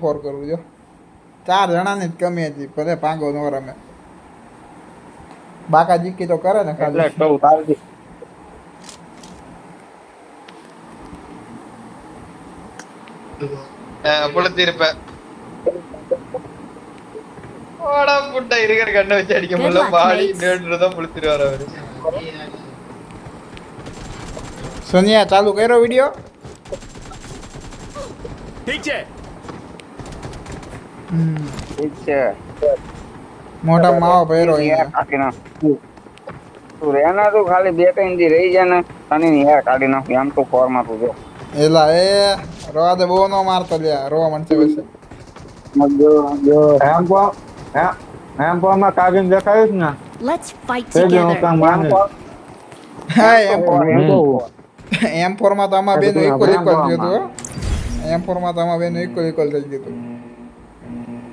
Four કરું જો 4 જણાની જ કમી હતી ભલે પાંગો નો રમે બાકા જીકી તો કરે ને એટલે ખાલી કહું તારથી புளுத்திருப்பேன் ஓடா புட்டா இருக்கிற கண்ணை வச்சு அடிக்க Good முடியல luck, பாடி mates. நேடுதான் புளுத்திருவார் அவரு સોનિયા ચાલુ કર્યો વિડિયો ઠીક છે ઠીક છે મોઢા માવો ભર્યો યાર કાઢી નાખ તું રેના તું ખાલી 2-3 દી રહી જાય ને તને યાર કાઢી નાખ આમ તો ફોરમાં તું જો એલા એ રોવા દે બહુ નો મારતો લ્યા રોવા મનસે પછી એમ માં કાઢીને દેખાયું ને Let's fight તે જો together. કામ માને હા M4 માં તો આમાં બેનો ઇક્વલ ઇક્વલ થયું હતું M4 માં તો આમાં બેનો ઇક્વલ ઇક્વલ થઈ ગયું હતું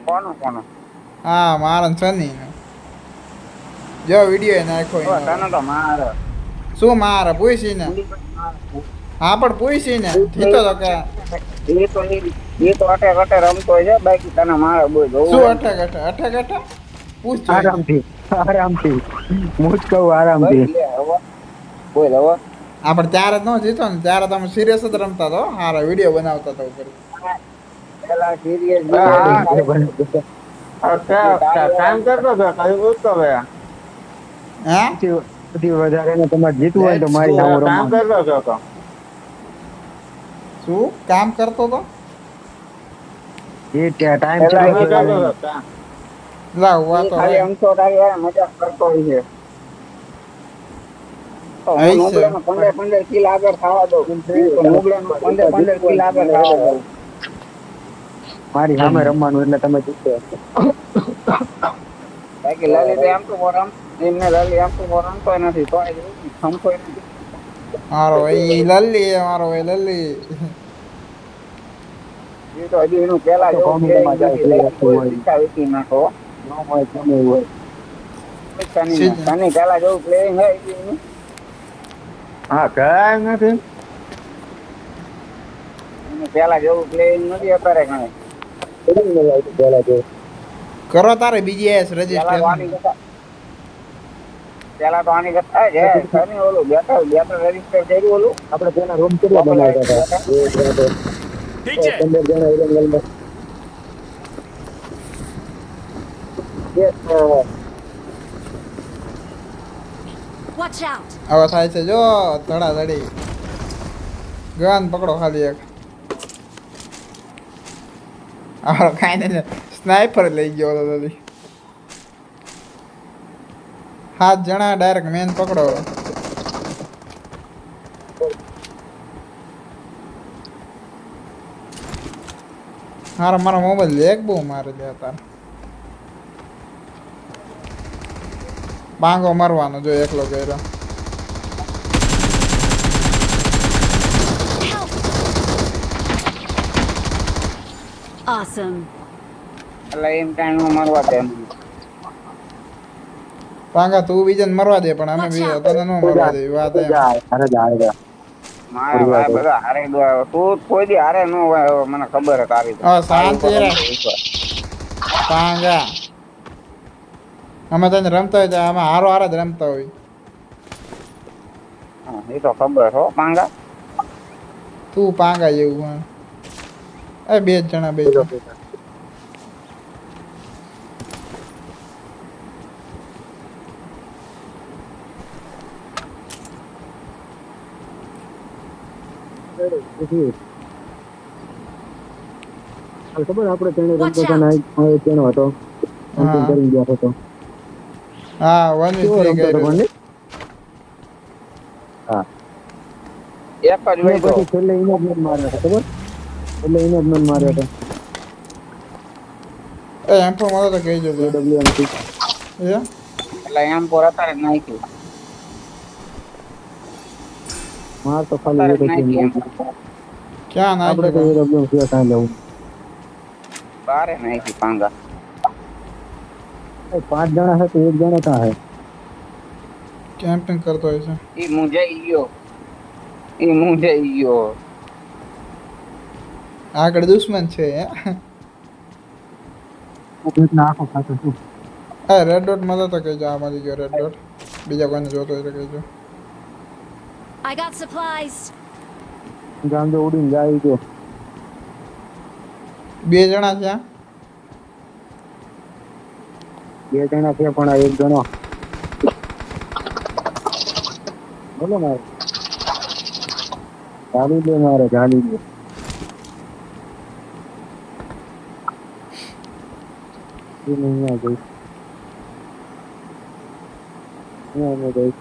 કોનો હા મારન સની જો વિડિયો એ નાખ્યો તને તો મારે શું મારે પૂછી ને હા પણ પૂછી ને જીતો તો કે એ તો અટે રમતો છે બાકી તને મારે બોલ શું અઠે પૂછ આરામથી હું જ કહું આરામથી બોલ હવે આપણે ત્યારે જ ન જીતો ને ત્યારે તમે સિરિયસ જ રમતા તો હારા વિડિયો બનાવતા હતા ઉપર પેલા સિરિયસ કામ કરતો હતો કઈ પૂછતો ભાઈ હે સૌથી વધારે ને તમારે જીતવું હોય તો મારી સામે કામ રમવાનું. કરતો હતો શું કામ કરતો તો એ ટાઈમ પેલા ચાલુ કરતો થયો. હતો લાવ વાતો ખાલી આમ તો તારી યાર મજાક કરતો હોય છે તો હું આઈ છે. નોબળાનો 15 કિલ આગળ ખાવા દઉં નોબળાનો 15 કિલ આગળ ખાવા દઉં મારી સામે રમવાનું એટલે તમે જીતો. બાકી લલિત આમ તો રમ એમને લલિત આમ તો રમતો નથી તો થમતો નથી મારો એ લલ્લી એ તો હજી એનું પેલા તો જેવું કોમેડીમાં જાય એટલે વસ્તુ હોય. શીખા નાખો ન હોય ગમે એવું હોય. તને પેલા જેવું પ્લેયિંગ હોય એનું હા કઈ નથી એને પેલા જેવું પ્લેયિંગ નથી અત્યારે કાંઈ પેલા જો કરો તારે બીજી એસ પેલા તો આની રજીસ્ટ્રેશન કરતા છે શની ઓલું બેટર રજીસ્ટર કર્યું ઓલું આપણે પેલા રૂમ કેટલા બનાવ્યા હતા ઠીક છે 15 જણા એરંગલમાં. Watch out. હવે થાય છે જો ધડાધડી ગન પકડો ખાલી એક આ કાઈ ને સ્નાઈપર લઈ ગયો તો દાદી 7 જણા ડાયરેક્ટ મેન પકડો મારો મોબાઈલ લેગ બહુ મારે છે તાર બાંગો મારવાનો જો એકલો કર્યો Awesome. એટલે એમ ટાઈમ મારવા દે પાંગા તું બીજાને મરવા દે પણ અમે બી તને ન મરવા દે વાત એમ અરે જાય મારા ભાઈ બધા હારે દોડ્યા. તું કોઈ દી હારે ન હોય હવે મને ખબર છે તારી તો. હવે શાંતિ રાખ પાંગા અમે તને રમતા હોય તો અમે હારો હારા જ રમતા હોય હા, એ તો ખબર હો પાંગા તું પાંગા જેવું હા એ 2 જણા બે ખબર આપણે તેને Watch રમતો હતો ને આ તેનો હતો અંતિમ હા. કરી ગયા હતો હા 1v3 કેવો રમતો હતો કર્યું પણ હા એક જ એને વૈધો. પછી છેલ્લે એને જ મન માર્યો હતો ખબર એટલે એને જ મન માર્યો હતો એ એમ પણ મને તો કહી જજો WM થી એ એટલે એમ પર અત્યારે જ નાખ્યું માર તો ખાલી અત્યારે એક જ જ નાખી ગેમ. ક્યાં આપણે તો નાખ્યું WM સિવાય કાંઈ લેવું બારે નાખી પાંગા 5 જણા છે તો 1 જણા ક્યાં હે કેમ્પિંગ કરતો હોય છે ઈ મુંજાઈ ગયો આગળ દુશ્મન છે હે આખો ખાતો છું હા રેડ ડોટ મળે તો કહેજો આ મળી ગયો રેડ ડોટ બીજા કોઈને જોતો હોય તો કહેજો I got supplies. ગામ તો ઉડીને જાય તો 2 જણા છે 2 જણા છે પણ આ 1 જણો બોલો મારે ગાડી દે મારે ગાડી દે ये नहीं आ गई नहीं आ गई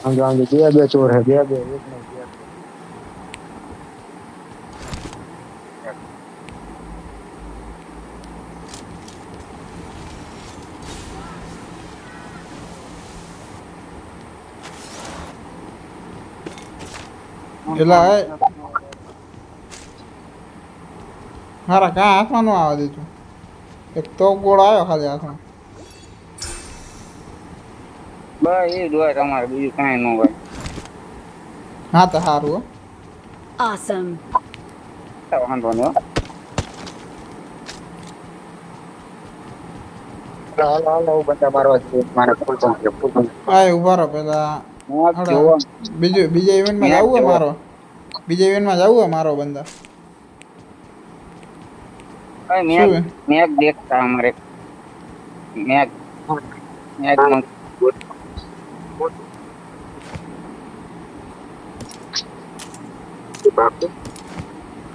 हम जाएंगे बे चोर है बे एक नहीं એલા મારા કાં હાથમાં ન આવવા દીધું એક તો ગોળ આવ્યો ખાલી હાથમાં બસ એ જ હોય તમારે બીજું કાંઈ ન હોય હા તો સારું હો Awesome. વાંધો નહીં હો. हाल बंदा मारवा मारे फुल पंप આ ઉભા રહો પેલા મેચ જોવો બીજા ઇવેન્ટમાં મેચ જવું હે જોવો. મારો બીજા ઇવેન્ટમાં જવું હે મારો બંદા કઈ શું મેચ મેચ દેખતા અમારે મેચ મેચ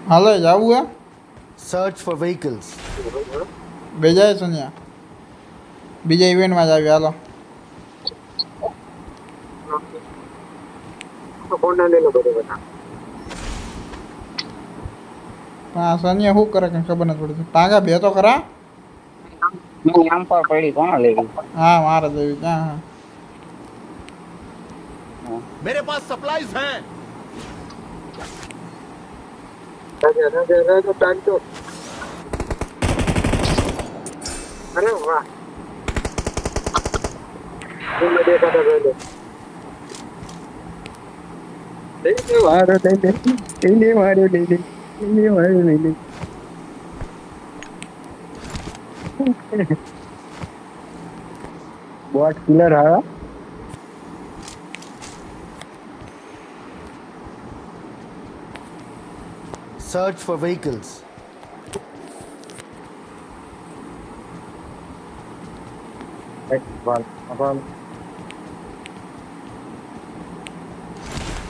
હાલો જવું હે Search for vehicles. બેજાય સોનિયા બીજા ઇવેન્ટમાં જ આવી હાલો પણ આ સોનિયા શું કરે કંઈ ખબર નથી પડતી ટાંગા બે તો ખરા આમ પર પડી કોણ લેવી હા મારે જેવી ક્યાં હા मेरे पास सप्लाईज हैं. अरे वाह मैं देखा था पहले नहीं मारो नहीं मारो नहीं मारो नहीं बॉट किलर है Search for vehicles.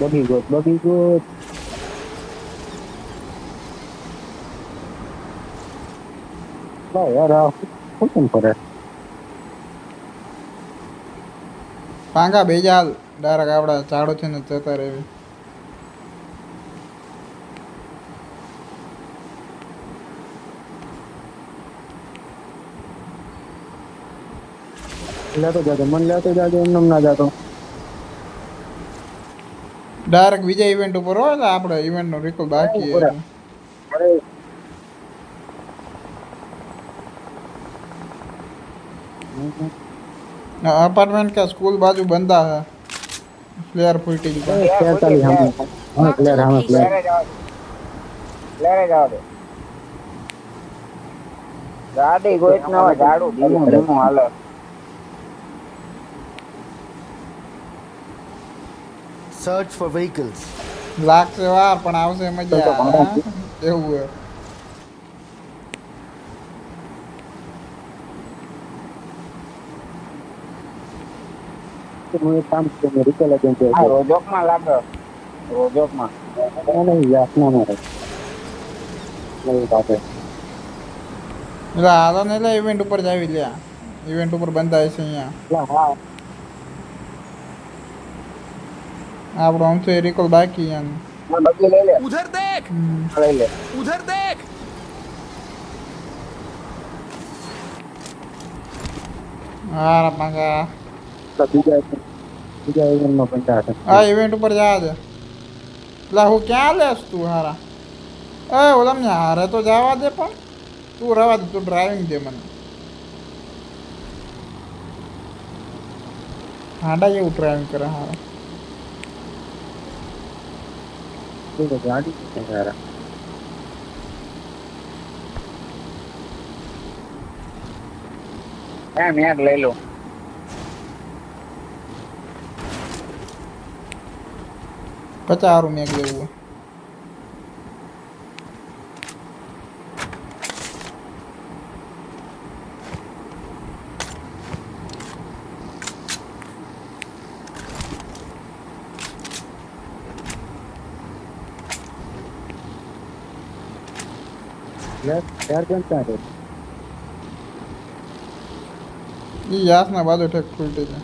Bagi good. Lah यार શું કરે ટાંગા બેજા હાલ ડાયરેક્ટ આપડા ચાડો છે ને જતા રહેવી લેતો જાતો મન લેતો જાતો એમ ના જાતો ડાયરેક્ટ બીજા ઇવેન્ટ ઉપર હોય એટલે આપણે ઇવેન્ટ નો રિકોલ બાકી છે અરે अपार्टमेंट का स्कूल बाजू बंदा है प्लेयर फुटी की प्लेयर चाली हम हां प्लेयर हम प्लेयर લેરે જાવ દે ગાડી ગોઈત ન હોય ગાડું ધીમું ધીમું હાલે Search for vehicles. लाख से वार पण आवसे मजा એવું હે मुझे काम से मेरी चला जंते આ રોજોકમાં લાગે રોજોકમાં नहीं यासना मारे नहीं बात है એટલે હાલો ને એટલે ઇવેન્ટ ઉપર જાવી લ્યા ઇવેન્ટ ઉપર બંધા હશે અહીંયા ला हां આપણો આમ તો રિકોલ બાકી યાર બગી લઈ લે उधर देख. લઈ લે उधर देख. હારા પાંગા बीजा बीजा इवेंट में बनता है આ ઇવેન્ટ ઉપર જા દે લા હું ક્યાં લેસ તું હારા? એ ઓલા ને હારે તો જવા દે પણ તું રવા દે, તું ડ્રાઇવિંગ દે મને. હાડા એવું ડ્રાઇવિંગ કરે હારા. तो गाड़ी है यार મેં લઈ લો. ₹50 મેં લેવું. यार कौन सा है ઈ યાસના બાજુ ઠેક ફૂલટી છે.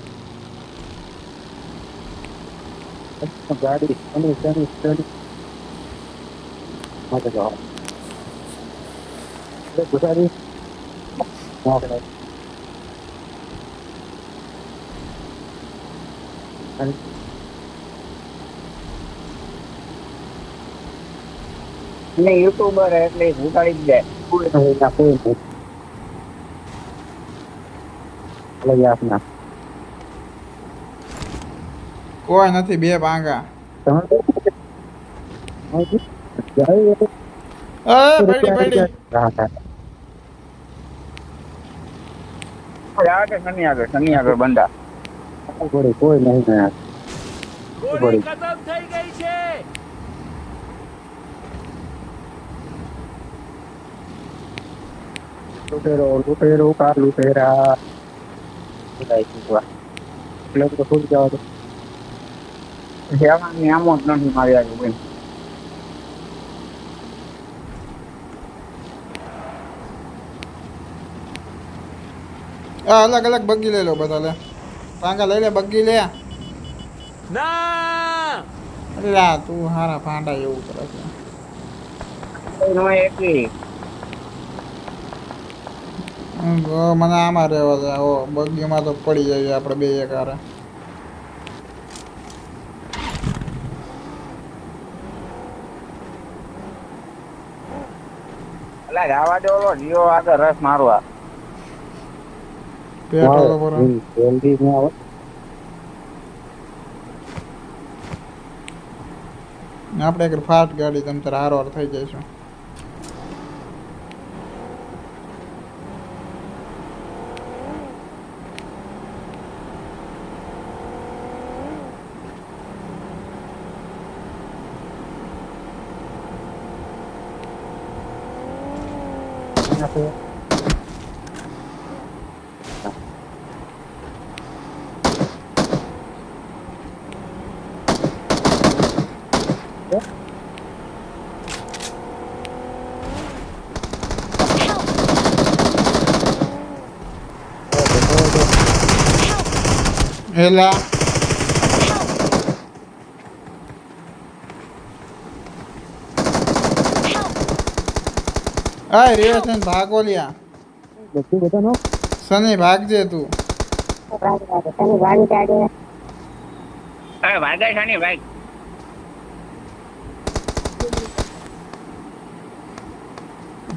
गाड़ी सनी सनी सनी मत जाओ ये गुजारी माफ ને યુટ્યુબર એટલે ઉતારી જ જાય. कोई नहीं ना कोई नहीं अलग यार ना કોઈ નથી, બે ભાંગા. પડી પડી. શનિ આગળ બંધા. कोई नहीं ना यार ગોળી ખતમ થઈ ગઈ છે. लुटेरो का लुटेरा लोग तो फूल जाओ तो જવાની આમો જ નથી મારી આગળ બેન. અલગ અલગ બગ્ગી લઈ લો બધા. લે ભાંગા લઈ લે, બગ્ગી લે. ના લા તું હારા ભાંડા એવું કરે છે. એકલી મને આમાં રહેવા દે. ઓ બગ્ગીમાં તો પડી જાય આપણે બે એક હારે. એટલે જવા દે, ઓલો જીઓ આગળ રસ મારવા. પેટ્રોલ તો ભરો. जल्दी में आओ આપણે એક ફાસ્ટ ગાડી તમ તાર હારવાર થઈ જઈશું. यहाँ पे એલા આ રેશન ભાગો લ્યા. बच्चे बता नो સની ભાગજે તું. ભાગા શનિ ભાઈ.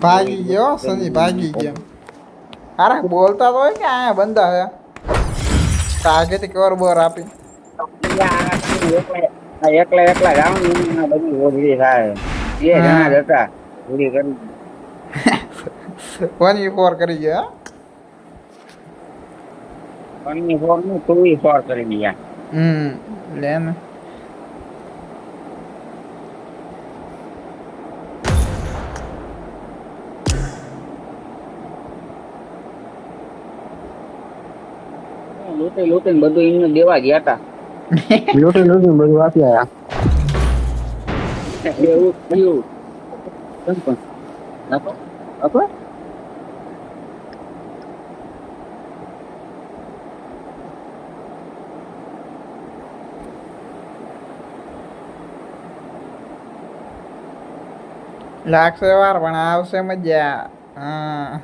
ભાગી ગયો સની, ભાગી ગયો. અરે બોલતા તો હોય કે આયા બંધા હે કાગેથી કવર બર આપી. એકલા એકલા જવાનું બધી ઓગળી થાય. બે જણા જ હતા ઓગળી કરી. 1v4 કરી ગયા. 1v4 નું 2v4 કરી ગયા. લે ને લૂંટી લૂંટીને બધું એમને દેવા ગયા હતા. लोटे लोटे બધું આપી આયા એવું થયું. પણ નાખો નાખો. લાગશે વાર પણ આવશે મજા. હા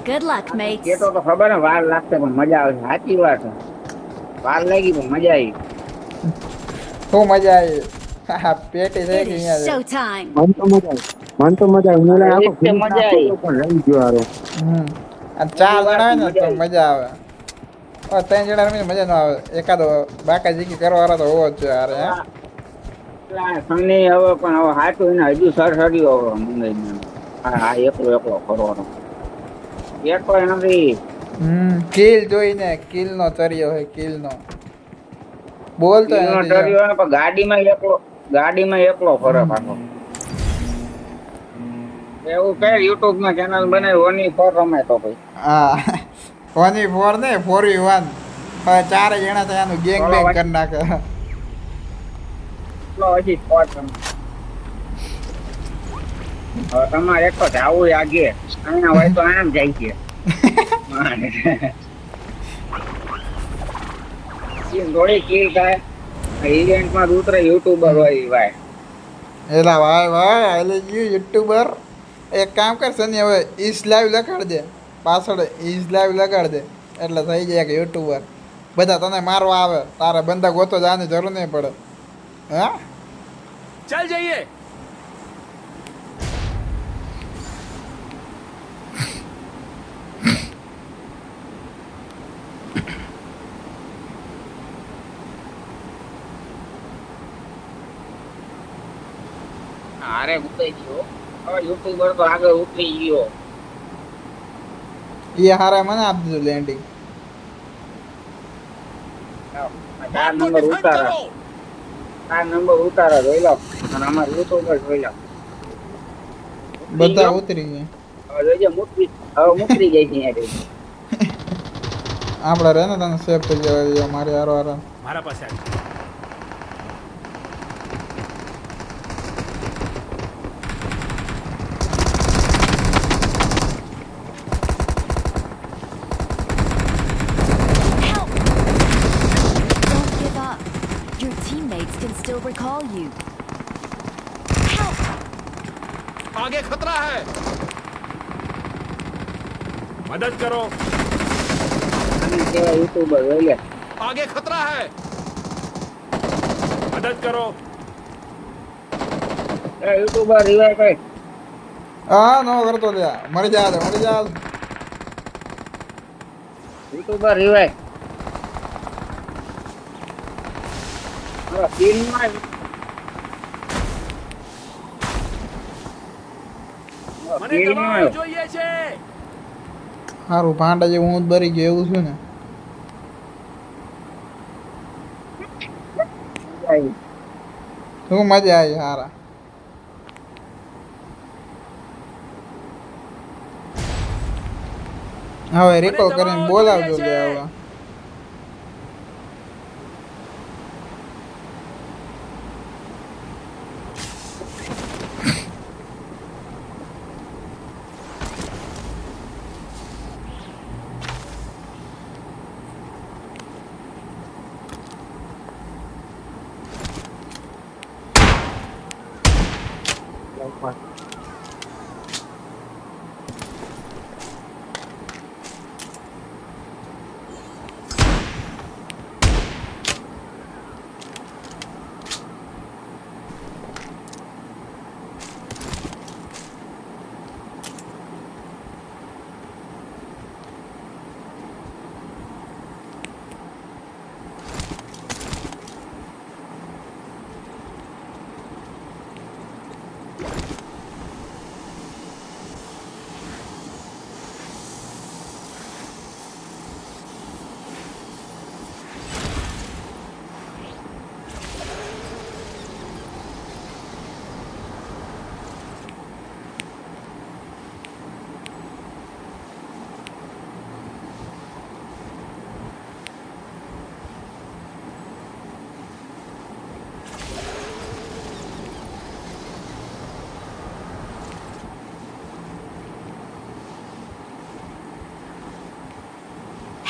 Good luck, mates. કેતો તો ખબર ને વાર લાગશે પણ મજા આવશે. સાચી વાત છે. વાર લાગી પણ મજા આવી. શું મજા આવી હા પેટી થઈ It ગઈ is અહીંયા showtime. મન તો મજા આવી. મન તો મજા આવી. હું હા, આખો એ જ તે ફિલ્મ મજા આવી. પણ રહી ગયો હારો. અને 4 જણા હોય ને મજા તો આવી. મજા આવે 3 જણા રમીને મજા ન આવે એકાદો બાકા જીકી કરવા વાળો તો હોવો જ જોઈએ યાર હે સની હવે પણ હવે સાચું એને હજુ સરસર્યો હવે મંગાઈ હા એકલો ફરવાનો એકલો નથી. કિલ જોઈને કિલ નો ચર્યો હોય કિલ નો બોલતો એનો નથી જો. ડર્યો ને પણ ગાડીમાં એકલો ફરે પાછો. એવું કે યુટ્યુબ માં ચેનલ બનાવી ઓની ફોર રમે તો ભાઈ હા 1v4 ને 4v1 હવે 4 જણા થાય આનું ગેંગ બેંગ કરી નાખે એટલો હજી સ્પોટ રમે. હવે તમારે એક તો જાવું આગે અહીંયા હોય તો આમ જાય છે થોડી કીલ થાય ઇવેન્ટમાં ઉતરે યુટ્યુબર હોય ભાઈ. એલા ભાઈ આલે ગયું યુટ્યુબર એક કામ કર સની હવે ઈસ લાઈવ લગાડ દે પાછળ ઈસ લાઈવ લગાડ દે એટલે થઈ જાય કે યુટ્યુબર બધા તને મારવા આવે તારે બંદા ગોતો જવાની જરૂર નહીં પડે હા चल जाइए હારે ઉતરી ગયો હવે યુટ્યુબર તો આગળ ઉતરી ગયો. એ હારે મને આપી દીધું લેન્ડિંગ 4 નંબર ઉતારા 4 નંબર ઉતારા જોઈ લો અને અમારે યુટ્યુબર જોઈ લો બધા ઉતરી ગયા હવે જોઈએ મુકરી ગઈ છે યાર. આપણે રહે ને તને સેફ થઈ જવા મારી હારો હારો हमारा पास है Help! Don't give up. Your teammates can still recall you. Help! आगे खतरा है मदद करो અને કેવા યુટ્યુબર જોઈ લે आगे खतरा है मदद करो એ યુટ્યુબર રિવાઇવ કરે હા નો કરતો લે મરી જા યુટ્યુબર રિવાઇવ હવે ફિલ્મમાં મને દવાઓ જોઈએ છે સારું ભાંડા જેવું હું જ ભરી ગયો એવું છું ને શું મજા આવી હારા હવે રિકોલ કરીને બોલાવજો લે હવે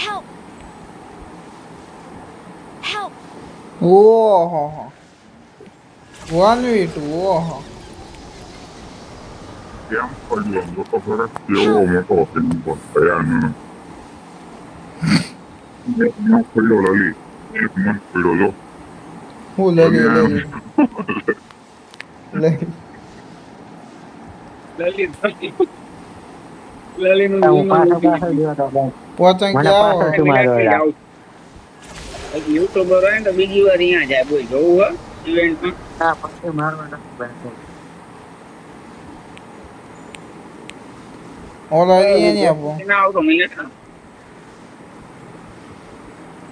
Help! Help! ઓહો 1v2 ઓહો કેમ પડ્યો મોટો ફરક કેવો મોટો છે ભયાનક એક મન પડ્યો લલી એક મન પડ્યો જો હું લલી લલિત હું પાછળ ગયો તો ભાઈ. પોચંગ મને ક્યાં પાછળથી માર્યો યાર. યુટ્યુબર હોય ને તો બીજી વાર અહીંયા જાય બોલ જોવું હોય ઇવેન્ટમાં ના, પછી મારવા નથી ભાઈ. ઓલો એ નહીં આપો ના આવતો મિનિટ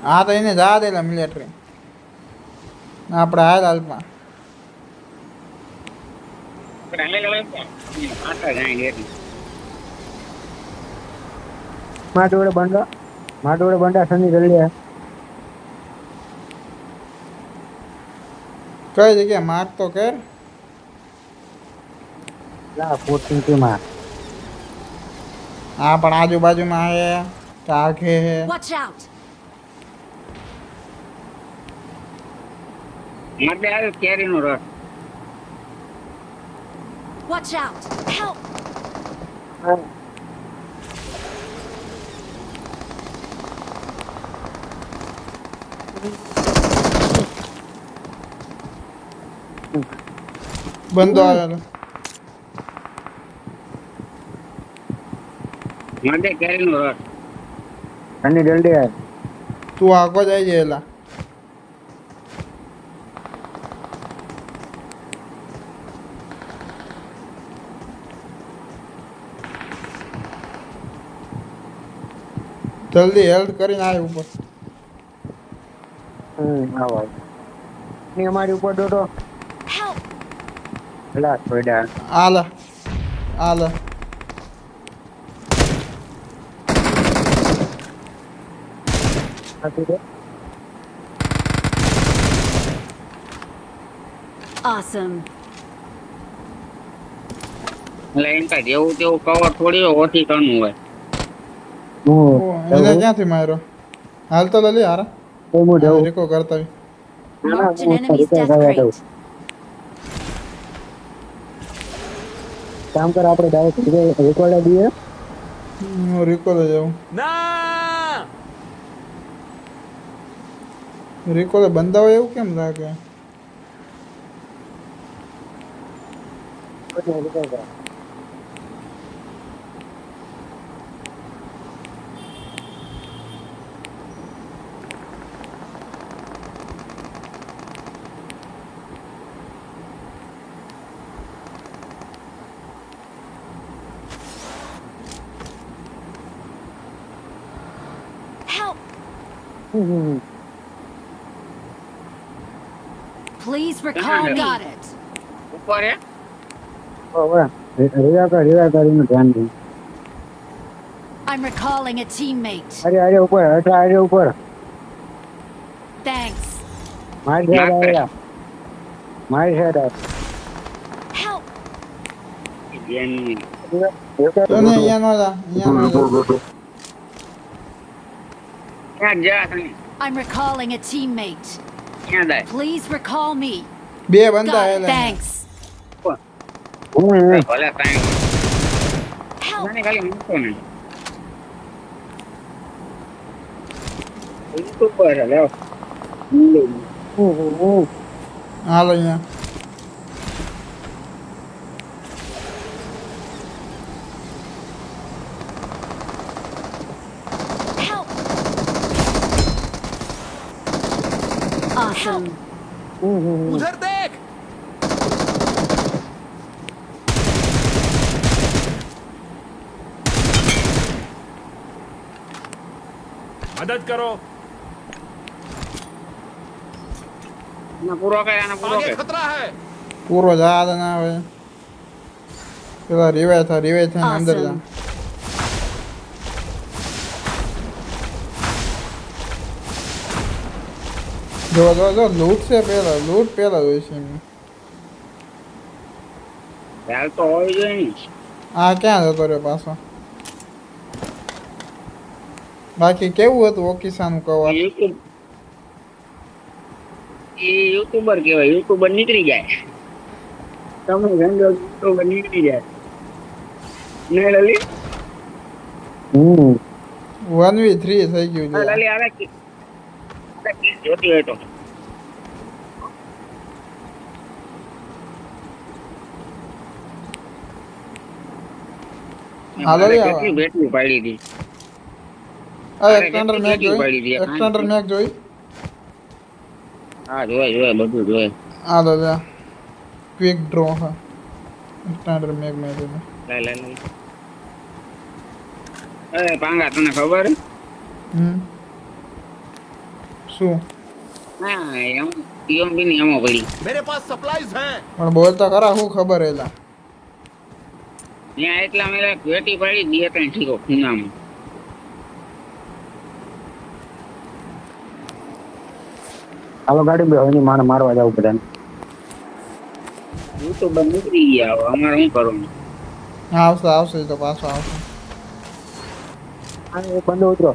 હા તો એને જા દેલા મિલિટરી આપણે હાલ હાલમાં આટા જાય એટલે મારા જોડે બંડા સની જલ્દી કઈ જગ્યાએ માર્ક તો કર લા 14 માં હા પણ આજુબાજુમાં હે કાંખે હે Watch out! માટે આવ્યો કેરીનો રસ Watch out! Help! બંધો આવેલો માટે કેરીનો રસ સની જલ્દી તું આગો જાય છે એલા જલ્દી હેલ્પ કરીને આવે ઉપર આવો ની અમારી ઉપર દોડો Help! પેલા છોડ્યા આલા આલા નથી દે Awesome. એટલે એમ કાંઈ જેવું તેવું કવર થોડી ઓછી કરવું હોય એને ક્યાંથી માર્યો હાલ તો લલી હારા હું જવું રીકો કરતા હોય. Marked an enemy's death crate. કામ કર આપણે ડાયરેક્ટ રેકોર્ડ દઈએ હું રીકો લઈ જાઉં ના રીકો બંધા હોય એવું કેમ લાગે Help! Please recall me. Got it. ઉપર હે રિવા કરીને ધ્યાન દે I'm recalling a teammate. અરે ઉપર અરે ઉપર Thanks. મારી સાઈડ આવેલા મારી સાઈડ Help! જેની તને અહીંયા નો જા અહીંયા નો જા ક્યાં જા તમે I'm recalling a teammate. ક્યાં જાય Please recall me. બે બંધા Got it. હેલા Thanks. ભલે કાંઈ Help! મને ખાલી મૂકો ને ઉપર હે લેવો હાલો અહીંયા Help! Awesome. उधर देख मदद करो આને પૂરો કર આને પૂરો आगे કર खतरा है પૂરો જા ના આવે પેલા રિવાય થાય અંદર જા Awesome. જો લૂટ છે પેલા હોય છે એમને. ખ્યાલ તો હોવી જોઈએ ને આ ક્યાં જતો રહ્યો પાછો બાકી કેવું હતું ઓકિસાનું કવર યુટ્યુબર કહેવાય યુટ્યુબર નીકળી જાય તમે ગંડો યુટ્યુબર નીકળી જાય લે લલી 1v3 થઈ ગયું છે લલી આરે કી જોતી હોય તો હાલો રે કેટલી બેટરી પાડી હતી એક્સટેન્ડર મેક જોઈ એક્સટેન્ડર મેક જોઈ હા જોય બધું જોય હાલો લે ક્વિક ડ્રો હા એક્સટેન્ડર મેક મેં જોઈ લે એ પાંગા તને ખબર શું હા એમ બી ની એમો પડી मेरे पास सप्लाईज हैं પણ બોલતા ખરા શું ખબર એલા ત્યાં એટલા મેરા બેટી પડી 2-3 ઠીકો ખૂણામાં હાલો ગાડી બે હવે મારે મારવા જવું બધાને હું તો બંધ નીકળી ગયા હવે અમારે શું કરવાનું આવશે તો પાછો આવશે બંધ ઉતરો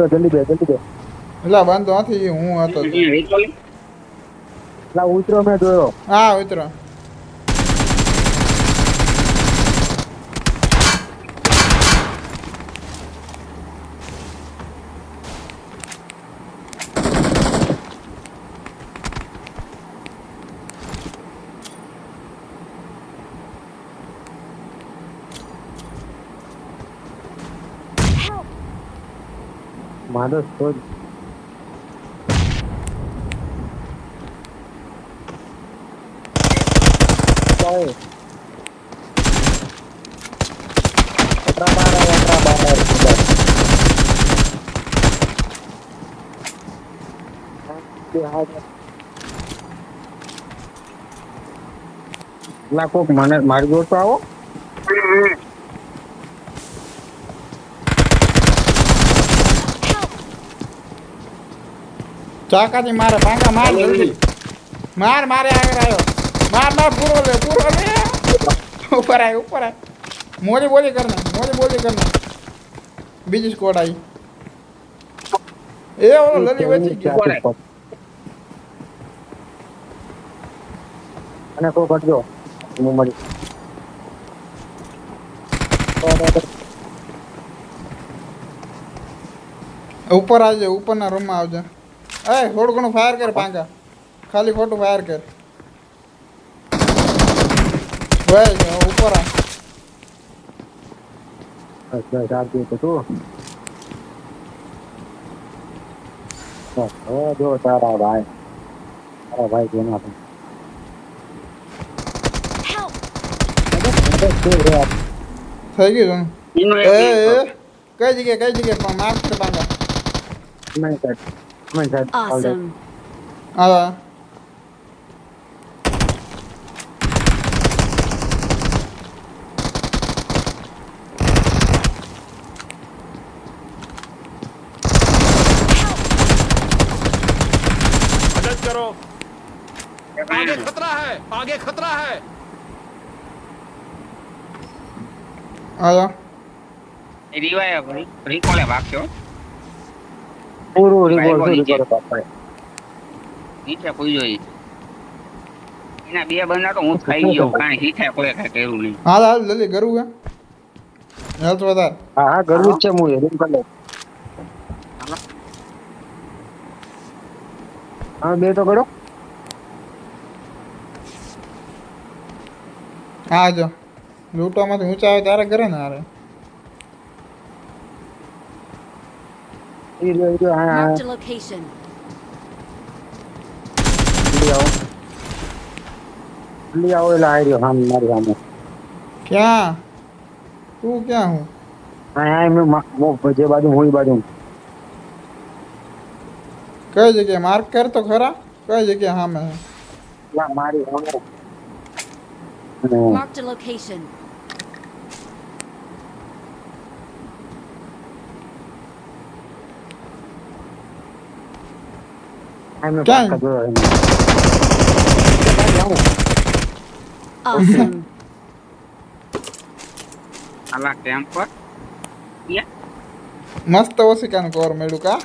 જલ્દી બે એટલે બંધ નથી હું હતો તો. લા ઉતરો મેં જોયો હા ઉતરો માધવ શોધ લાખો મને મારી જોર તો આવો ચાકાથી મારે પાંકા માર જલ્દી માર મારે આગળ આવ્યો માર પૂરો લે ઉપર આય મોરી બોલી કરને બીજી સ્કોડ આવી એ ઓલો લલી વચી ગયો અને કો કરજો હું મળી ઉપર આવજે ઉપરના રૂમમાં આવજે એ થોડું ઘણું ફાયર કર પાંકા ખાલી ખોટું ફાયર કર ભાઈ ઉપર આ અચ્છા સાચું તો તું ઓ જો તારા ભાઈ જેના Help! થઈ ગયું કઈ જગ્યાએ પણ માર્ક છે પાંકા Awesome. હા मदद करो आगे खतरा है હા રીવાય ભાઈ રીકોલે ભાગ્યો પૂરું નીચે રિપોર્ટ નીચે કોઈ જોઈ એના બે બંદા તો હું ખાઈ ગયો કાંઈ શીખે કોઈ કાંઈ કર્યું નહીં હાલ જલ્દી કરવું કે હેલ્થ વધાર હા ગરવું જ છે હું રૂમ કરી લઉં હા બે તો કરો હા જો લૂંટવામાંથી ઊંચા આવે ત્યારે કરે ને હારે Marked a location. જલ્દી આવો એટલે આવી રહ્યો સામે મારી સામે ક્યાં તું ક્યાં હું હા એમનું જે બાજુ હું એ બાજુ કઈ જગ્યાએ માર્ક કર તો ખરા કઈ જગ્યાએ સામે છે? મારી સામે Marked a location. એમનું ક્યાં? પાકા જોયો એમ. Awesome. આલા કેમ્પ પર મસ્ત ઓશિકાનું કવર મળ્યું કા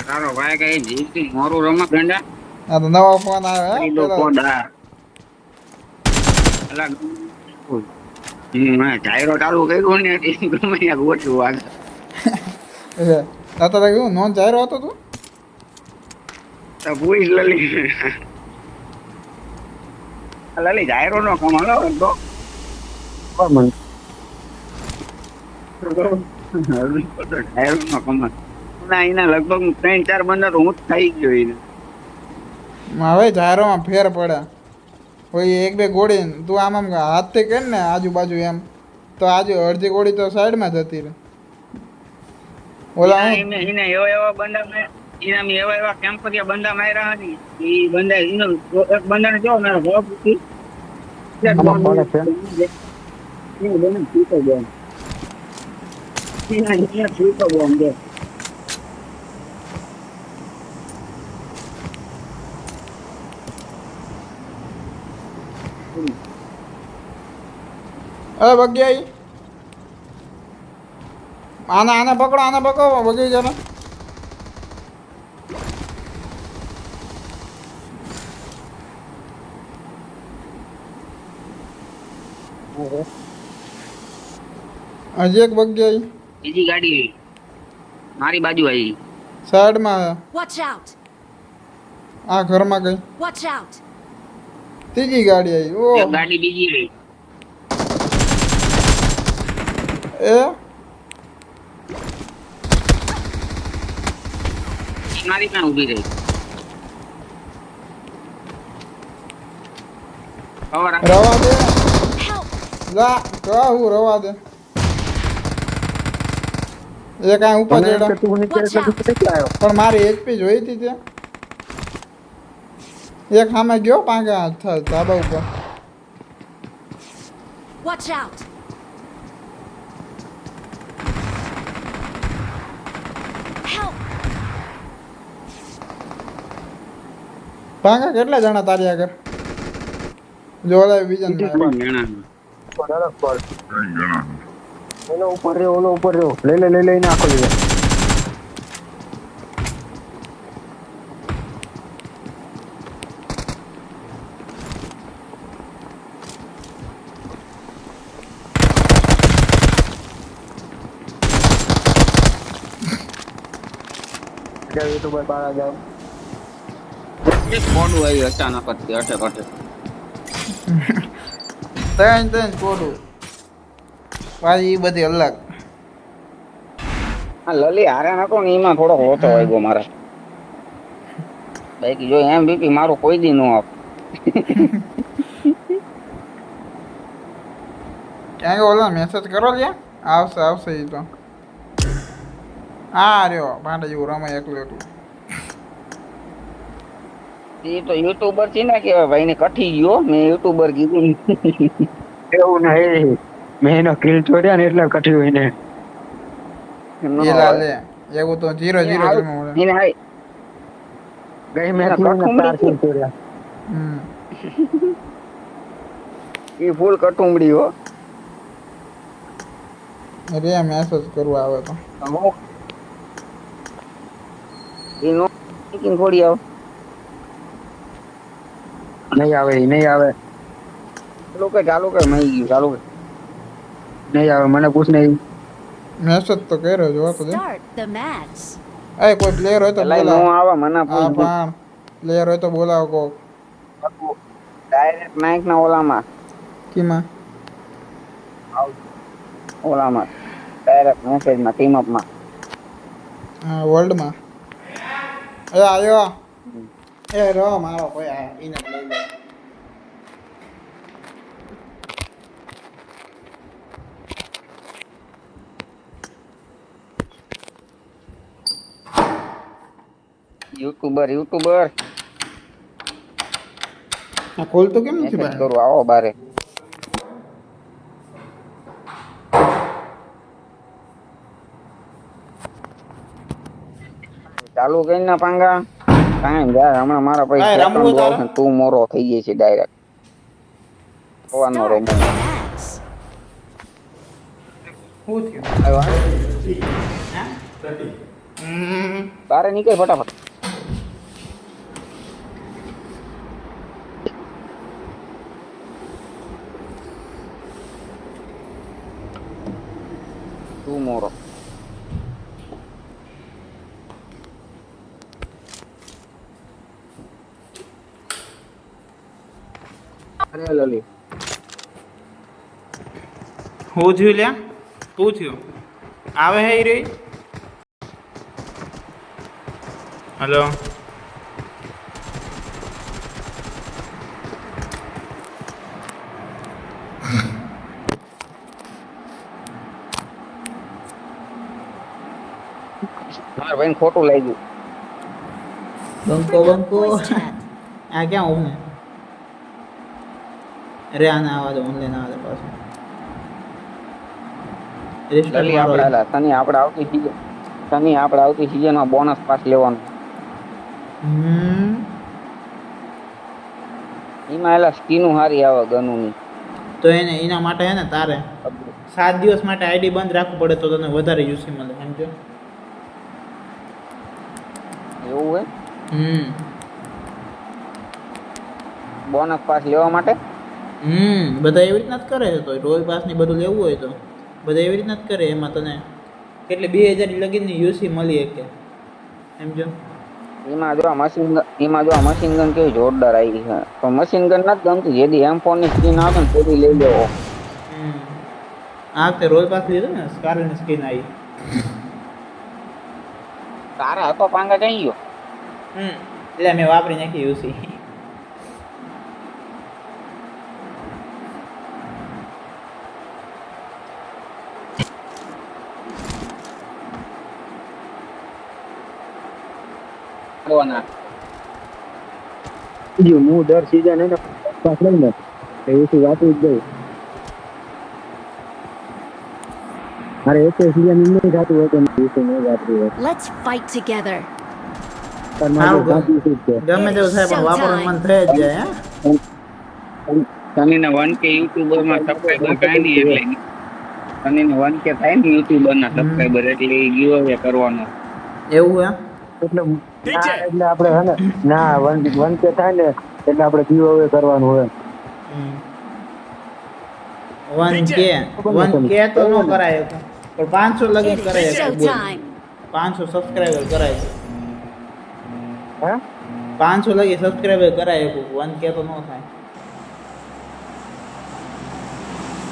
તારો ભાઈ કઈ જીવતી મોરું રમત ગંડા આ તો નવો ફોન આવ્યો હે લીલો પેલો. કોડા અલા જાયરો ચાલુ કર્યું ને એટલે ગમે ત્યાં ગોઠવું વાગે. તાતા કેવું નોન જાહેર હતો તું તો પૂરી લલી લલી જાયરો નો કમાલો તો પણ જાયરો નો કમાલ ના એના લગભગ 3-4 બંદા તો હું જ થઈ ગયો એને. હવે જાહેરોમાં ફેર પડે કોઈ એક બે ગોળી તું આમ આમ હાથથી કર ને આજુબાજુ એમ તો આજુ અડધી ગોળી તો સાઈડમાં જતી રહે ઓલા હું એને એવા બંદા એના એવા કેમ્પરિયા બંદા માર્યા ને એ બંદા એનો એક બંદાને જો મારા ભાવ પૂછી આમાં કોને છે? એને બંને છૂટો ગયો એને છૂટો ગયો દે અરે બગ્યાઈ આને પકડો બગી જરા હજી એક બગ્યાઈ બીજી ગાડી મારી બાજુ આવી સાઈડમાં Watch out! આ ઘરમાં ગઈ Watch out! ત્રીજી ગાડી આવી ઓ એક ગાડી બીજી રહી એ મારી ત્યાં ઊભી રહી કવર આપ. રવા દે Help! લા કહું રવા દે એ કાંઈ ઉપર મને ચડ્યો કે તું નીચે Watch out. કેટલા આવ્યો પણ મારી એચપી જોઈ હતી ત્યાં એક સામે ગયો પાંગા ધાબા ઉપર Watch out! Help! પાંગા કેટલા જણા તારી આગળ જો ઓલા બીજા ત્રણ જણા. બરાબર પર કઈ ગણા ઓલો ઉપર રહ્યો લઈને આખો લીધો યુટ્યુબર બહાર જાવ એક મોડું આવ્યું અચાનક જ અટક ત્રણ કોડું પાછી એ બધી અલગ આ લલી હારે નતો ને એમાં થોડો ઓછો વાગ્યો મારે બાકી જો એમ બીપી મારું કોઈ દી નો આપ ક્યાં કે ઓલા મેસેજ કરો લ્યા આવશે એ તો હા રહ્યો પાંડે જેવું રમે એકલું એ તો યુટ્યુબર છે ને કે ભાઈ ને કઠી ગયો મેં યુટ્યુબર કીધું એવું નહીં મેં એનો કિલ ચોર્યા ને એટલે કઠ્યું એને એલા લે એવું તો 0-0 એને હાય ગઈ મેચ કઠું ચાર કિલ ચોર્યા એ ફૂલ કટુંબડી હો રે મેસેજ કરવા આવે તો એ નો થોડી આવ નહીં આવે ચાલુ કર મહી ગયું ચાલુ કર નહીં આવે મને પૂછ નહીં મેસેજ તો કર્યો જો તો દે Start the match. એ કોઈ પ્લેયર હોય તો પેલા નો બોલાવો આવે મને હા પણ પ્લેયર હોય તો બોલાવો કોક ડાયરેક્ટ નાઈક ના ઓલામાં કીમાં ડાયરેક્ટ મેસેજમાં ટીમ અપમાં હા વર્લ્ડમાં એ આયો એ રો મારો કોઈ આ ઈને લઈ લે યુટ્યુબર આ ખોલતો કેમ નથી મેસેજ ભાઈ કરું આવો બારે ચાલુ કરી ના પાંગા કાંઈ જાય હમણાં મારા કાંઈ પૈસા રમવું તારે? તું મોરો થઈ ગઈ છે ડાયરેક્ટ હોવાનો Start રમો the match. શું થયું તારે નીકળ ફટાફટ મોરો અરે લલી હું થયું લ્યા તું થયું આવે હે ઈ રહી હલો મારા ભાઈને ખોટું લાગ્યું બંકો બંકો Voice chat. આ ક્યાં હું અરે આને આવા દો ઓનલાઈન આવા દો પાછું Restart લલી મારો. આપણે હાલા શનિ આપણે આવતી સીઝનમાં બોનસ પાસ લેવાનો હમ એમાં એલા સ્કીનું હારી આવે ગનુની તો એને એના માટે હે ને તારે 7 દિવસ માટે આઈડી બંધ રાખવું પડે તો તને વધારે યુસી મળે સમજો એવું હે બોનસ પાસ લેવા માટે બધા એવી રીતના જ કરે છે તો રોયલ પાસ ની બધું લેવું હોય તો બધા એવી રીતના જ કરે એમાં તને કેટલી 2000 લગીનની યુસી મળી શકે સમજો એમાં જો આ મશીન ગન કેવી જોરદાર આવી છે તો મશીન ગન નથી ગમતી જેદી M4 ની સ્કીન આવે ને તેદી લઈ લેવો આ વખતે રોયલ પાસ લીધો ને સ્કારની સ્કીન આવી તારા હતો પાંગા જઈ ગયો એટલે મેં વાપરી નાખી યુસી કરવાના જો હું દર સીઝન એને પાસ લઈને એ વિશે વાતું જ ગઈ અરે એક સીઝન એમ નહીં થતું હોય કે વિશે નહીં વાતું હોય Let's fight together. પણ મારું સાચું શું છે ગમે તેવું થાય પણ વાપરવાનું મન થઈ જ જાય હે શનિને 1K યુટ્યુબર માં સબસ્ક્રાઇબર કાઈ નહીં એટલે શનિને 1K થાય ને યુટ્યુબર ના સબસ્ક્રાઇબર એટલે એ ગીવ અવે કરવાનો એવું એમ એટલે ઠીક છે. એટલે આપણે હે ને ના 1K થાય ને એટલે આપણે ગીવ અવે કરવાનું હોય 1K તો ન કરાય પણ 500 લગી કરાય Showtime. 500 સબસ્ક્રાઇબર કરાય હે 500 લગી સબસ્ક્રાઇબર કરાય 1K તો ન થાય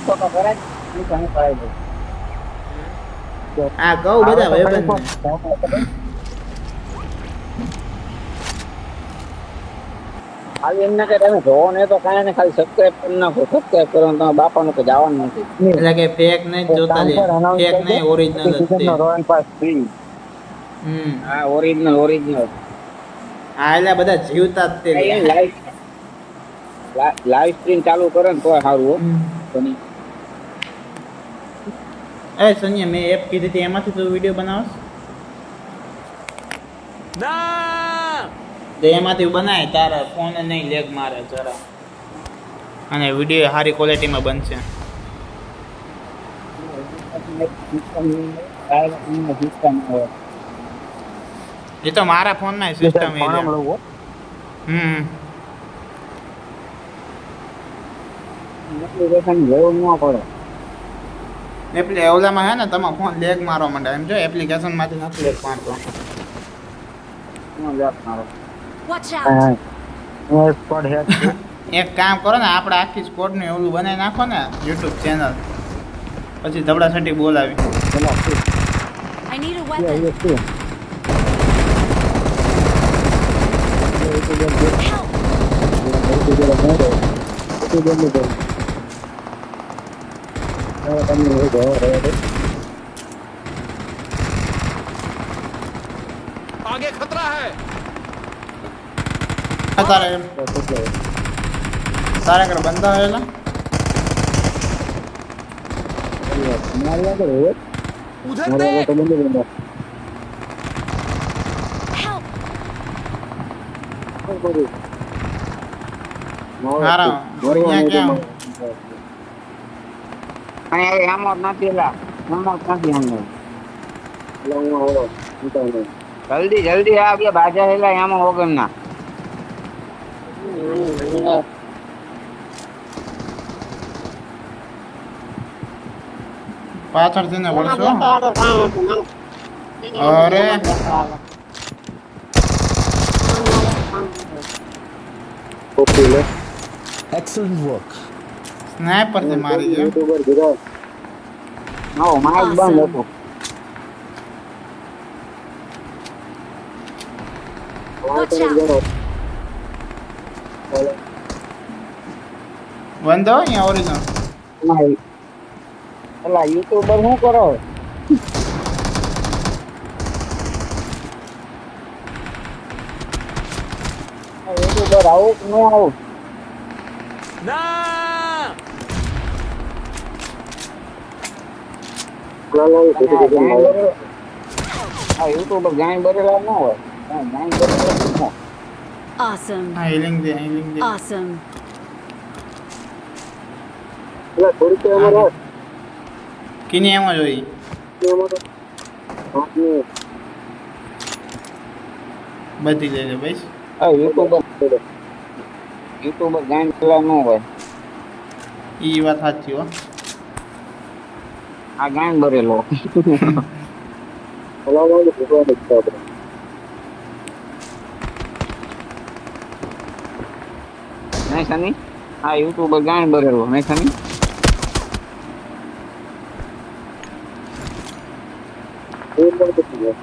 તો કરાય હું કાંઈ કરાય દઉં આ કહું બધા ભાઈબંધ ખાલી એમને કે તમે જોવો ને તો કાંઈ ને ખાલી સબસ્ક્રાઇબ કરી નાખો સબસ્ક્રાઇબ કરો તો બાપાનું કે જવાનું નથી એટલે કે ફેક નહીં જોતા લે ફેક નહીં ઓરિજિનલ જ છે રોયલ પાસ ફ્રી હા ઓરિજિનલ આ એટલે બધા જીવતા જ તે લે. લાઈવ સ્ટ્રીમ ચાલુ કરે ને તો સારું હો શનિ. અરે સનિયા મેં એપ કીધી હતી એમાંથી તું વિડીયો બનાવસ ना તો એમાંથી બનાય તારા ફોન નહીં લેગ મારે જરા અને વિડીયો સારી ક્વોલિટીમાં બનશે એ તો મારા ફોનમાં સિસ્ટમ એ છે. એપ્લિકેશન જરૂર ન પડે એટલે ઓલામાં હે ને તમારો ફોન લેગ મારવા માંડે એમ જો એપ્લિકેશન માંથી નથી લેગ મારતો Watch out. હા સ્કોડ હેડ એક કામ કરો ને આપણે આખી સ્કોડ ને ઓલું બનાવી નાખો ને યુટ્યુબ ચેનલ પછી ધબડાસટી બોલાવી I need a weapon. Help. आगे खतरा है તારે તારે કર બંધા હોયેલા उधर देख Help. હારા અહીંયા ક્યાં અહીંયા આમ જ નથી એલા આમ જ નથી અંદર જલ્દી જલ્દી આ બે બાજા હેલા આમાં વગર ના પાછળથી ને વળશો અરે પોપ્યુલર Excellent work. સ્નાઈપર થી મારી ગયો યુટ્યુબર ગિરા નવો માઇક બંધ હતો. Watch out! બંધો અહીંયા ઓરિજિનલ પેલા યુટ્યુબર શું કરો? યુટ્યુબર આવું કે ન આવું? ना આ યુટ્યુબર ગાય બરેલા ન હોય. ગાય બરેલા ન હોય. Awesome. હા હિલિંગ દે હિલિંગ દે Awesome. એટલે થોડી તો અમારે કિની એમાં જોઈ બધી લઈ લે ભાઈ આ યુટ્યુબર ગાય બરેલા ન હોય. ઈ વાત સાચી હો આ ગાય બરેલો. હલાવવાનું ભૂગવા નથી આપણે નહીં સની? આ યુટ્યુબર ગાય બરેલો નહીં સની? એ પણ નથી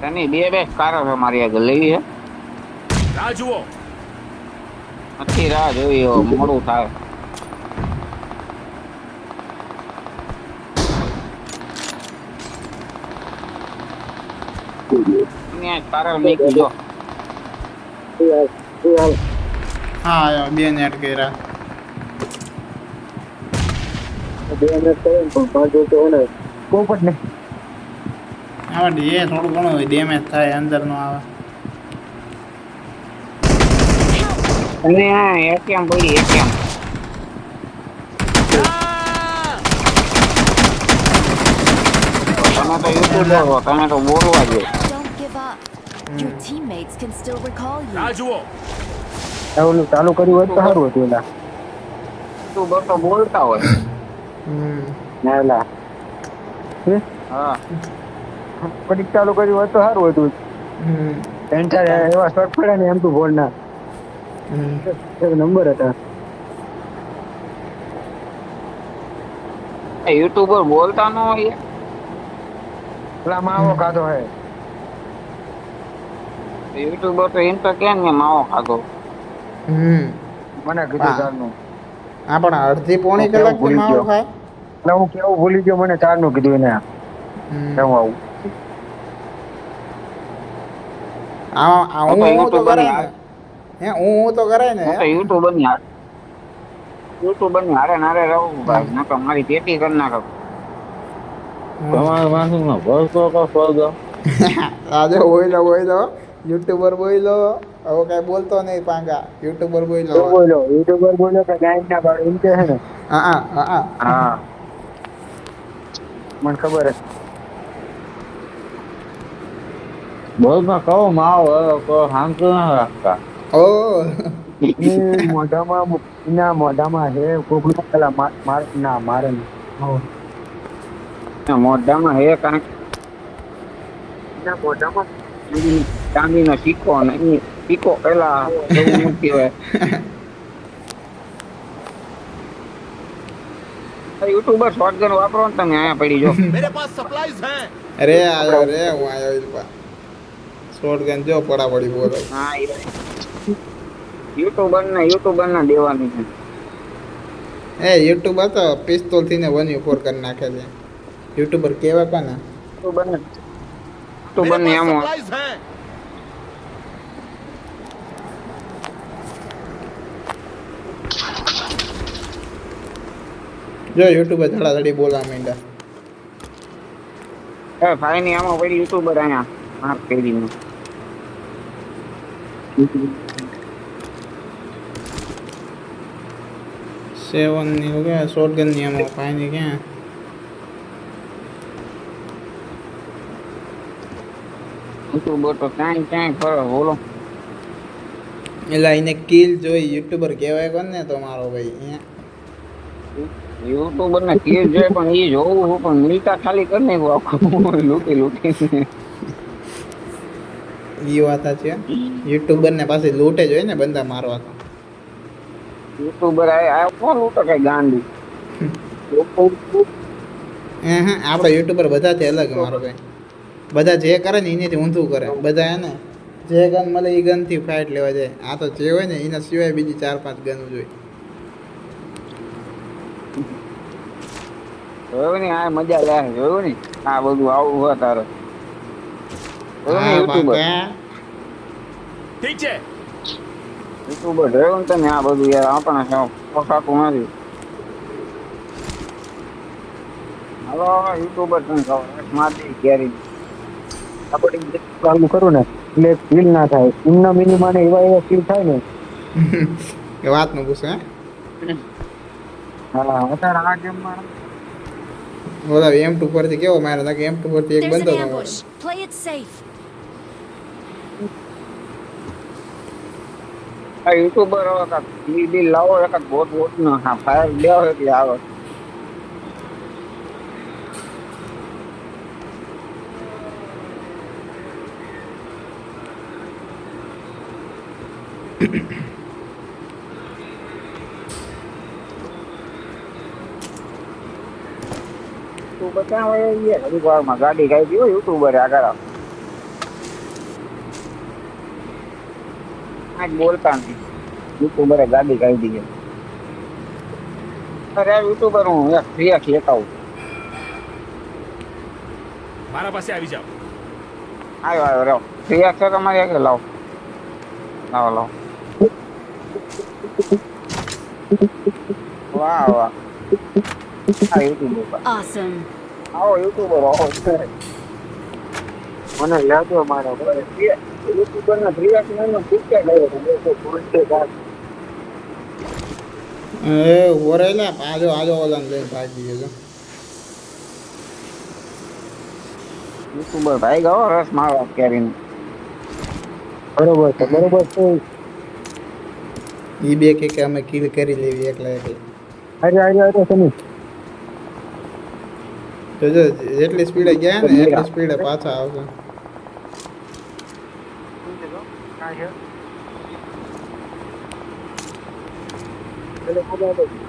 સની બે કારો છે મારી આગળ લેવી છે. राजुओ નથી રાહ જોઈ હવે મોડું થાય. કારો નીકળી જો. હા આયો બે નેટ કર્યા બે મિનિટ કરે ને પણ પાંચ તો હોય ને પોપટ ને આવડે એ થોડું ઘણું ડેમેજ થાય અંદર નો આવે અને આ એટીએમ પડી એટીએમ. તમે તો યુટ્યુબર હો, તમે તો બોલવા જોઈએ. Don't give up. Your teammates can still recall you. राजुओ ઓલું ચાલુ કર્યું હોય તો સારું હતું એલા યુટ્યુબર તો બોલતા હોય. ના એલા હા કડીક ચાલુ કર્યું હોય તો સારું હતું એન્ટર એવા શોર્ટ પડ્યા ને એમ તો બોલ ના એક નંબર હતા યુટ્યુબર બોલતા ન હોય. પેલા માવો ખાધો હે યુટ્યુબર તો એમ તો કે ને માવો ખાધો. મને કીધું હા. ચારનું આ પણ અડધી પોણી કલાક ભૂલી માવો ગયો. ખાય એટલે હું કેવું ભૂલી ગયો મને ચારનું કીધું એને હું આવું આ હું તો કરાય ને હે હું તો કરાય ને હું તો યુટ્યુબર ની હારે નારે રહું ભાઈ. ન તો મારી પેટી કરી નાખો. આજે બોયલો યુટ્યુબર બોયલો હવે કઈ બોલતો નહીં પાંગા યુટ્યુબર બોયલો બોલો યુટ્યુબર બોલો કે ગાયબ ના પાડો એમ કે છે ને હા હા મને ખબર હે બોલમાં કહો માવો તો હાંકતો ના રાખતા. ઓ એ મોઢામાં એના મોઢામાં હે કોકના પેલા ના મારે નહીં. મોઢામાં હે કાંઈક એના મોઢામાં ચાંદીનો સિક્કો અને એ સિક્કો પેલા એવું મૂકી હોય. યુટ્યુબર શોર્ટગન વાપરો ને તમે અહીંયા પડી જો. मेरे पास सप्लाईज हैं રે આયો હું આયો ઇલ્પા શોટગન જો પડી બોલો હા યુટ્યુબર ના દેવાની છે. એ યુટ્યુબર તો પિસ્તોલ થી ને 1v4 કરી નાખે છે યુટ્યુબર કેવા કોને યુટ્યુબર मेरे ને पास આમ सप्लाईज हैं જો યુટ્યુબર ધડાધડી બોલા માંડ્યા ભાઈ ની આમાં પડી યુટ્યુબર અહીંયા માફ કરીને. 7 ની હો ગયા શોટગન ની એમો પાણી ક્યાં યુટ્યુબર તો ક્યાંય ફરો બોલો. એલા એને કિલ જોઈ યુટ્યુબર કહેવાય કોણ ને તો મારો ભાઈ અહીંયા યુટ્યુબર ને કેસ જોઈએ પણ એ જોવું છું પણ મિલતા ખાલી કરી નાખું આખું લૂંટી લૂંટી ઈ વાત છે યુટ્યુબર ને પાસે લૂંટે જ હોય ને બંદા મારવા તો. યુટ્યુબર આ કોણ લૂંટે કઈ ગાંડી આપણા યુટ્યુબર બધાથી અલગ મારો ભાઈ. બધા જે કરે ને એનાથી ઊંધું કરે. બધા હે ને જે ગન મળે એ ગનથી ફાઇટ લેવા જાય. આ તો જે હોય ને એના સિવાય બીજી 4-5 ગન જોઈએ. જોયું ને આ મજા લે જોયું ને આ બધું આવું હોય તારે જોયું ને હા યુટ્યુબર બાપા. ठीक है યુટ્યુબર જોયું ને તમે આ બધું યાર આપણને પોસાતું નથી હાલો યુટ્યુબર તમે મારી કેરી આપણે ચાલુ કરું ને એટલે ફીલ ના થાય ઇમના મિનિમા ને એવા ફીલ થાય ને. એ વાત નું પૂછે હે. હા અત્યારે આ ગેમમાં ઓલા M2 પરથી કેવો માર્યો હતા કે M2 પરથી એક There's બંદો an હતો. ambush. Play it safe. આ યુટ્યુબર હવે કાંક બિલ લાવો એકાદ બોટ નો હા ફાયર લેવો એટલે આવે યુટ્યુબર ક્યાં હોય ઘણી વારમાં ગાડી કાઢી હોય યુટ્યુબર આગળ આવે આજ બોલતા નહીં યુટ્યુબરે ગાડી કાઢી છે અરે યુટ્યુબર હું એક ફ્રી લેતા આવું મારા પાસે આવી જાઓ આવ્યો આવ્યો રહ્યો ફ્રી છે તમારી આગળ લાવો લાવો લાવો વાહ વાહ આ યુટ્યુબર Awesome. આવો યુટ્યુબર આવો મને લેજો મારો યુટ્યુબર ના ફ્રી નો ટિકિટ આવ્યો એ ઓરેલા આજો આજો ઓલા લઈને ભાગી ગયો. યુટ્યુબર ભાઈ ગયો રસ મારો કેરીને બરોબર છે ઈ બે કે અમે કિલ કરી લેવી એકલા એકલા. અરે સની તો જો જેટલી સ્પીડે ગયા ને એટલી સ્પીડે પાછા આવશે.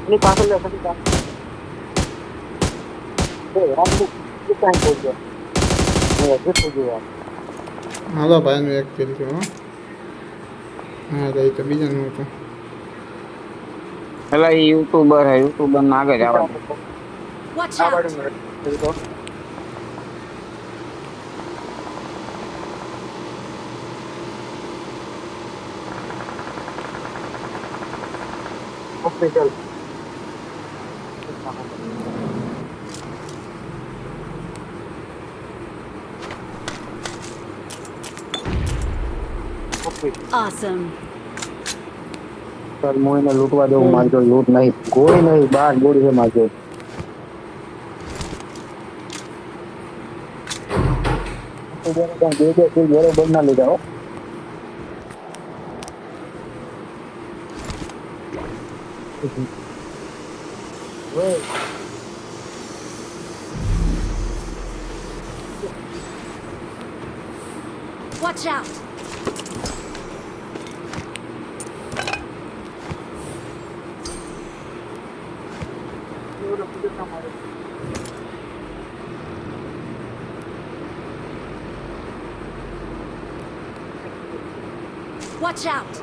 એની પાછળ લે સની પાછળ રામનું દુકાન પહોંચ્યો જીતું ગયો હાલો ભાઈનું એક કિલ છે હો. હા તો એ તો બીજાનું હતું. પેલા એ યુટ્યુબર હે યુટ્યુબર ના આગળ આવે Watch out. Hospital Awesome. Sir હું એને લૂંટવા દેવું મારજો લૂંટ નહીં કોઈ નહીં બહાર ગોળી છે મારજો બરોબર ના લીધા હો Watch out. Watch out.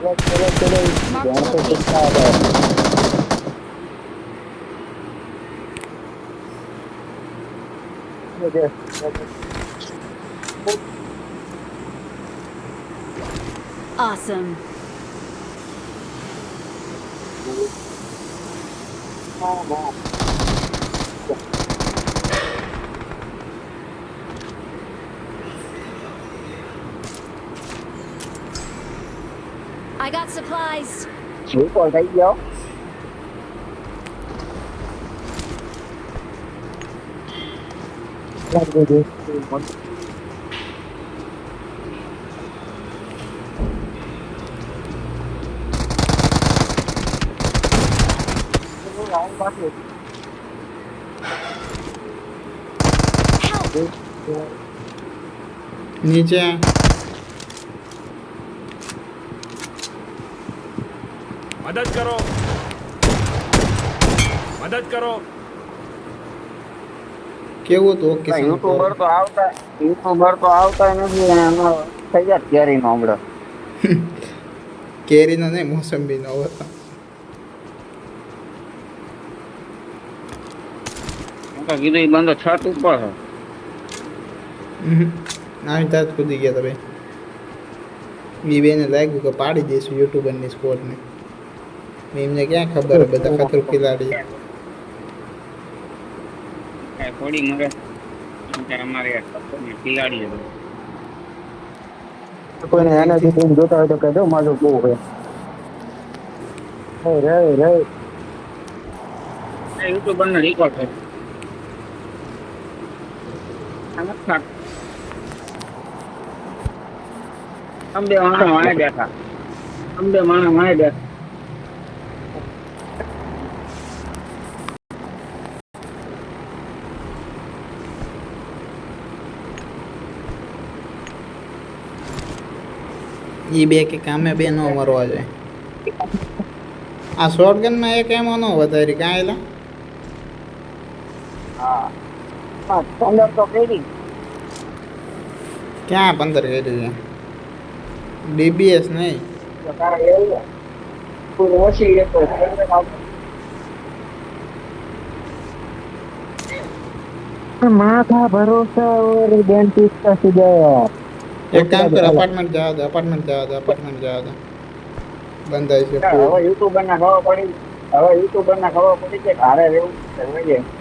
Mark the location. Awesome. I got supplies. શું કોલ થઈ ગયો નીચે मदद करो मदद करो કેવું હતું ઓકે યુટ્યુબર તો આવતા નથી અને એમાં થઈ જાય કેરીનો હમણાં કેરીનો નહીં મોસંબીનો હતો મેં તો કીધું એ બંદો છત ઉપર છે આવી ત્યાં જ કૂદી ગયા હતા ભાઈ એ બેને લાગ્યું કે પાડી દઈશું યુટ્યુબરની સ્કોરને એમને ક્યાં ખબર હે બધા ખતરો ખિલાડી થોડી મરે અમારે ખિલાડી કોઈને એનાથી ટીમ જોતા હોય તો કહી દો મારું બહુ હોય રે યુટ્યુબર નો રેકોર્ડ છે અંબે માણસ વાય બેઠા અંબે માણસ વાય બેઠા એ બે કે કામે બે ન મરવા જાય આ શોટગનમાં એક એમો ન વધારી કાં એલા પંદર તો કરી ક્યાં 15 કરી છે ડીબીએસ નહીં ઓછી माथा भरोसा और डेंटिस्ट का सीधा એક કામ કર અપાર્ટમેન્ટ જવા દે અપાર્ટમેન્ટ જવા દે બંધાય છે હવે યુટ્યુબર ના ખબર પડી કે હારે રહેવું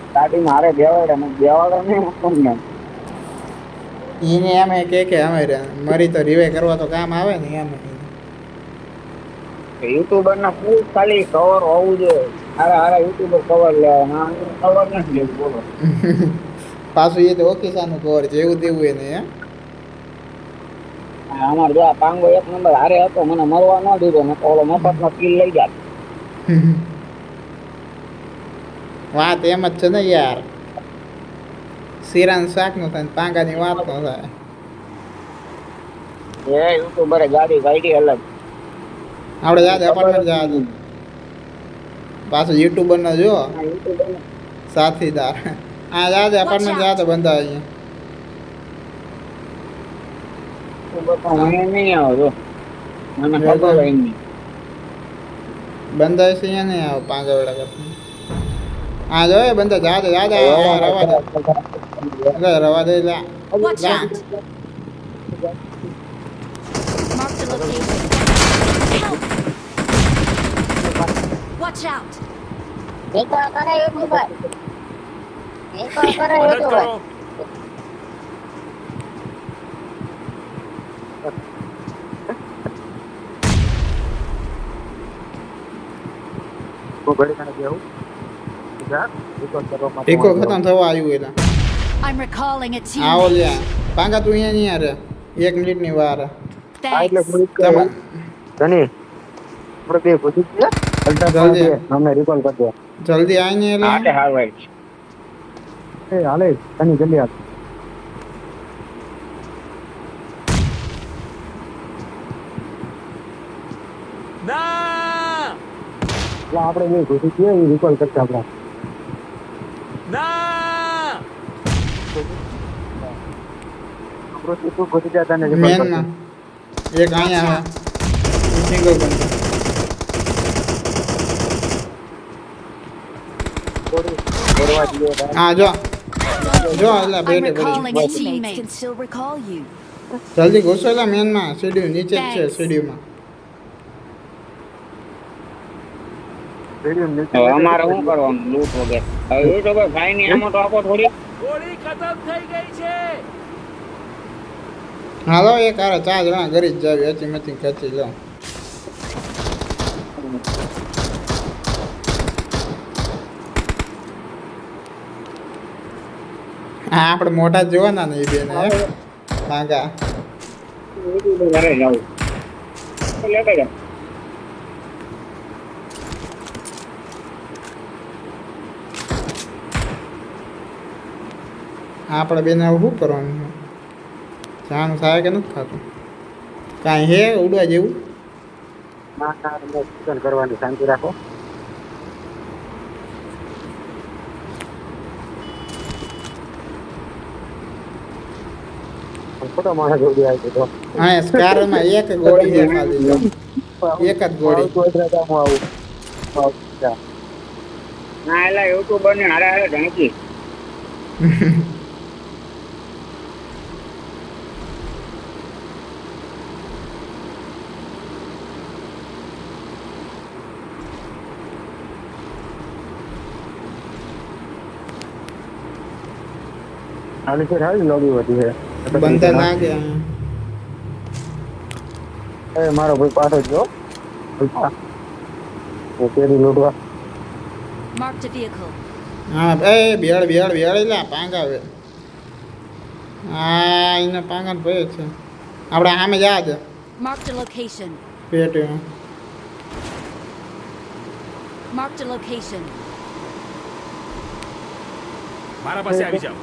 સ્ટાર્ટિંગ હારે બેવાડે ને તમને એને એમ કે અમે મરી તો રિવે કરવા તો કામ આવે ને એમ યુટ્યુબર ના ફૂલ ખાલી કવર હોવું જોઈએ હારે યુટ્યુબર કવર લેવા કવર નથી લેવું બોલો પાછું એ તો ઓકેશાનું કવર છે એવું દેવું એને હે અમાર જો આ પાંગો એક નંબર હારે હતો મને મરવા ન દીધો ને ઓલો મફત નો કિલ લઈ જાત વાત એમ જ છે ને યાર શીરાનું શાક નું થાય પાંગાની વાત નો થાય એ યુટ્યુબરે ગાડી કાઢી અલગ આપણે જાતે અપાર્ટમેન્ટ જવા દે પાછું યુટ્યુબર નો જો સાથીદાર આ જાતે અપાર્ટમેન્ટ જવા તો બંધા અહીંયા મને નહીં આવો જો મને ખબર હોય નહીં બંધા છે અહીંયા નહીં આવો 5 વાળા કરતા આ જો એ બંધા જાતે રવા દે લે Watch out! Mark the location. Help! Watch out! मदद करो वो बड़े खाने गया हूँ ઈકો ખતમ થવા આવ્યું એલા I'm recalling a આવો teammate. લ્યા પાંગા તું અહીંયા નહીં યાર 1 મિનિટની વાર એટલે Thanks. તમા ધની આપણે બે પૂછી ગયા અલ્ટા જલ્દી. અમને રિકોલ કરી દે જલ્દી આવીને એલા આટે હારવાય એ હાલે ધની જલ્દી આવ ના એટલે આપણે બે પૂછી ગયા એ રિકોલ કરતા આપણા ના આપણો સીધું પૂછી ગયા તને રિકોલ મેનમાં એક અહીંયા હે સિંગલ બંધ કરવા દઈએ હા જો એલા I'm બેઠે recalling પડી a teammate. Can still recall you. જલ્દી ઘૂસો એલા મેનમાં સીડીઓ નીચે જ છે Thanks. સીડીઓમાં હવે અમારે શું કરવાનું લૂંટ વગર હવે યુટ્યુબર ભાઈ ની એમાં તો આપો થોડી ગોળી ખતમ થઈ ગઈ છે હાલો એક હારે 4 જણા ઘરે જ જાવી અચી મચી ખેંચી લો હા આપણે મોટા જોવાના ને એ બેન હે માંગા ઘરે જાઉં લેતા જાઓ. આપણે બેન હવે શું કરવાનું છે જાનું થાય કે નથી થતું કાંઈ હે ઉડવા જેવું ના ના ચિકન કરવાની શાંતિ રાખો ખોટો માણસ જોડી આવી ગયો હા સ્કારમાં એક ગોળી છે ખાલી જો. એક જ ગોળી ના એલા યુટ્યુબર ને હારે હારે ઢાંકી આની ફેર હારી લોબી વધી છે બંધા ના ગયા એ મારો ભાઈ પાછો જો કેરી લૂંટવા Marked a vehicle. હા એ બેળ બેળ બેળ એટલે પાંગા આવે હા એને પાંગા ભાઈ છે આપણે સામે જા છે Marked a location. Pat Marked a location. મારા પાસે આવી જાઓ.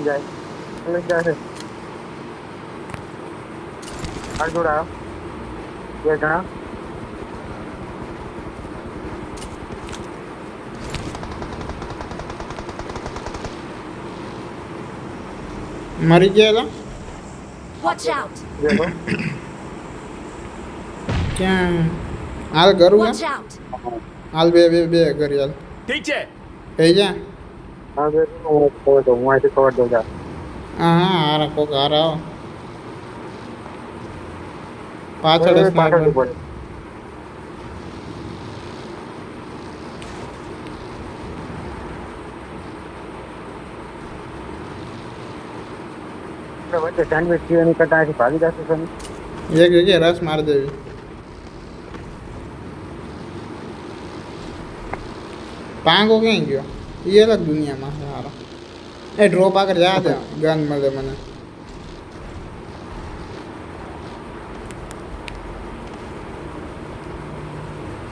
જાય જોડા બે જણા મરી ગયેલા Watch out! દેખો ક્યાં હાલ કરું Watch out! હાલ બે બે બે કરી હાલ ઠીક છે. થઈ જા હા બે હું ખબર દઉં હું અહીંથી ખબર દઉં જા હા હા હારા કોક હારા આવો પાછળ જ પાછળ સ્નાઈપર. પડે વચ્ચે સેન્ડવિચ છે એની કરતા અહીંથી ભાગી જશે સર એક જગ્યાએ રસ મારી દેવી પાંગો ક્યાં ગયો એ અલગ દુનિયામાં છે હારો એ ડ્રોપ આગળ જા દે ગન મળે મને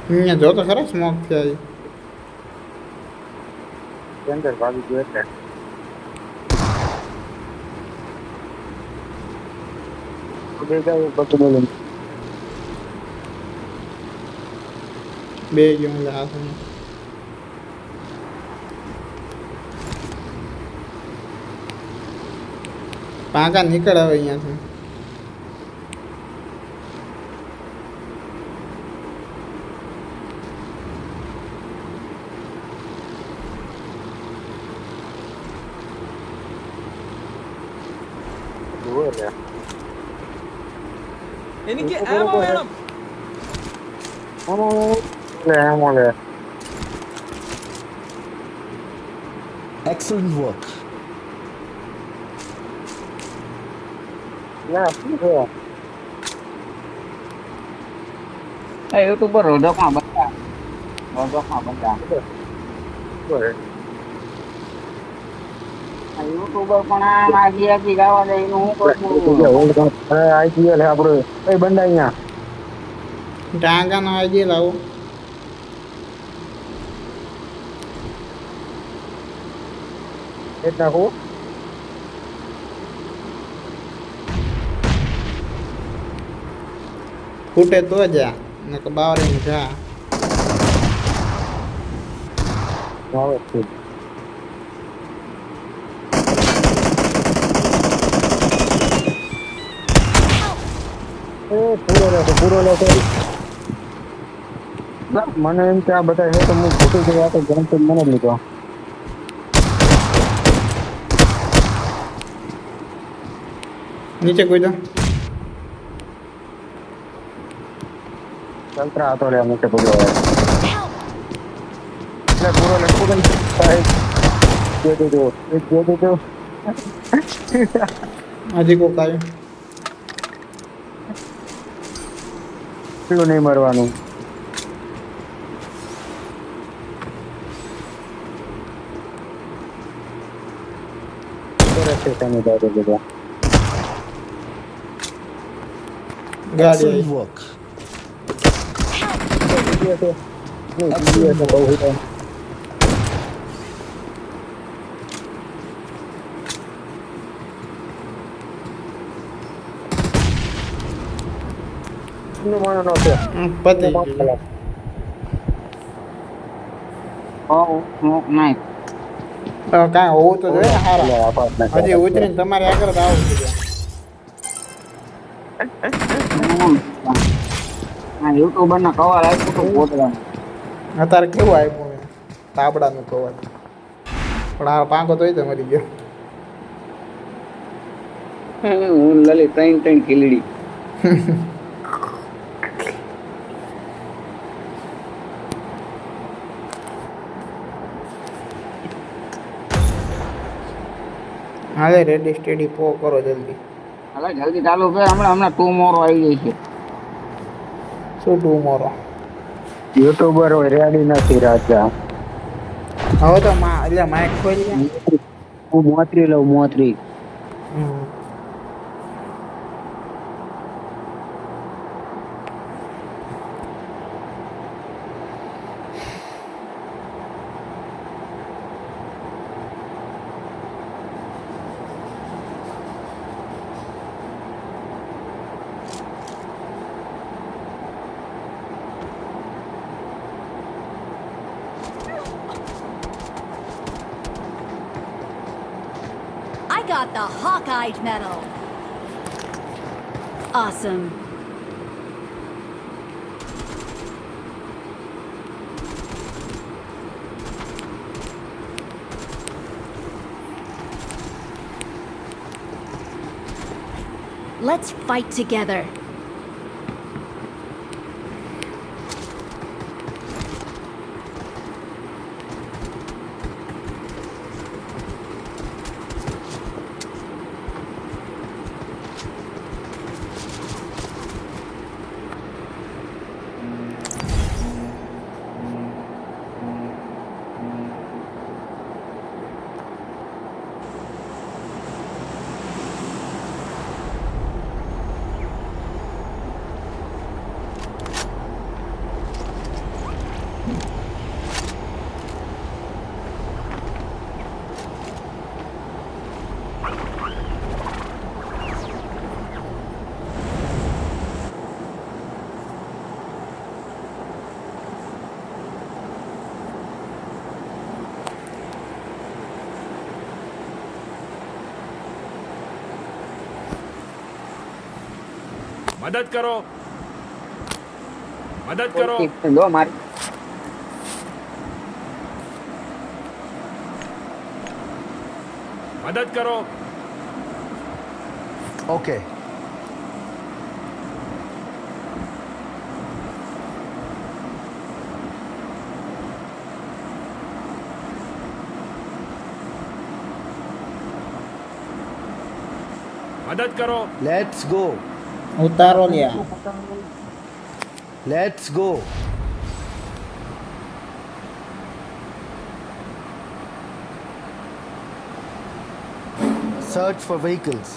અહીંયા જો તો ખરા સ્મોક થયા અંદર ભાગી ગયો એટલે બે જાય બધું બોલું બે ગયો એટલે હાથ પાંકા નીકળ હવે અહીંયાથી જુઓ એટલે എനിക്ക് ammo വേണം. એમ ઓલે Excellent work. યા શું છે એ યુટ્યુબર રોધકમાં બધા રોધકમાં બધા બરાબર. આ યુટ્યુબર પણ આમ આગી આગી ગાવા દે એનું હું કરું આઈપીએલ આપણો કઈ બંધ અહીંયા ટાંગાનો આવી લાવો એ નાખું ફૂટે તો જા નક બાવરે જા આવે છે પૂરો લેતો મને એમ કે આ બધા છે તો હું ખોટું છે આ તો ગણતરી મને જ લીધો નીચે કોઈ દો ચલત્રા હતો લે મૂકે પૂરો Help! એટલે પૂરો લખું દે જો હજી કોક આવ્યું પેલું નહીં મરવાનું છે તેની દારૂ બધા ગાડી પતી ગયું. નાઈ કાંઈ હોવું તો જોઈએ ને હારા. હજી ઉતરીને તમારે આગળ જ આવું છે. યુટ્યુબર ના કવર આપ્યું તો પોતવાનું અત્યારે કેવું આપ્યું મેં તાબડાનું કવર, પણ આ પાંખો તોય તો મરી ગયો. હું લલિત ત્રણ ખીલડી હાલે રેડી સ્ટેડી પો કરો જલ્દી. હવે જલ્દી ચાલુ કર, હમણાં ટુ મોરો આવી જાય છે. શું ટુમોરો? યુટ્યુબર હોય રેડી નથી રાજા. હવે તો એટલે માઇક ખોલી લે. હું મોતરી લઉં મોતરી. I got the Hawkeye medal. Awesome. Let's fight together. મદદ કરો, મદદ કરો. દો મારી મદદ કરો. ઓકે. મદદ કરો. Let's go. ઉતારો લ્યા. Let's go. Search for vehicles.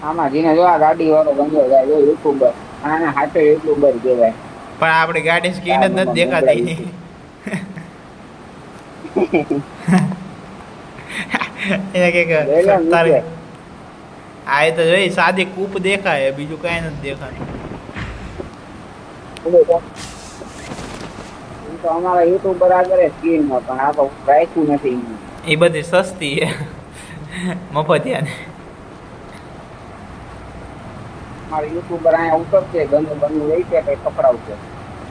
આમાં જીને જો આ ગાડી વાળો બંધો જાય જો યુટ્યુબર, આને હાથે યુટ્યુબર કહેવાય. પણ આપણી ગાડી સ્કીન જ નથી દેખાતી. એને કે તારે આ તો જોઈ સાદી કૂપ દેખાય, બીજું કાંઈ નથી દેખાતું. તો અમારા યુટ્યુબર આગળ સ્કીનમાં પણ આ તો રાખ્યું નથી. એ બધી સસ્તી છે મફતિયાને. અમારા યુટ્યુબર અહીંયા ઉતરશે, ગંદુ ગંદુ લઈ છે કઈ કપડાવશે.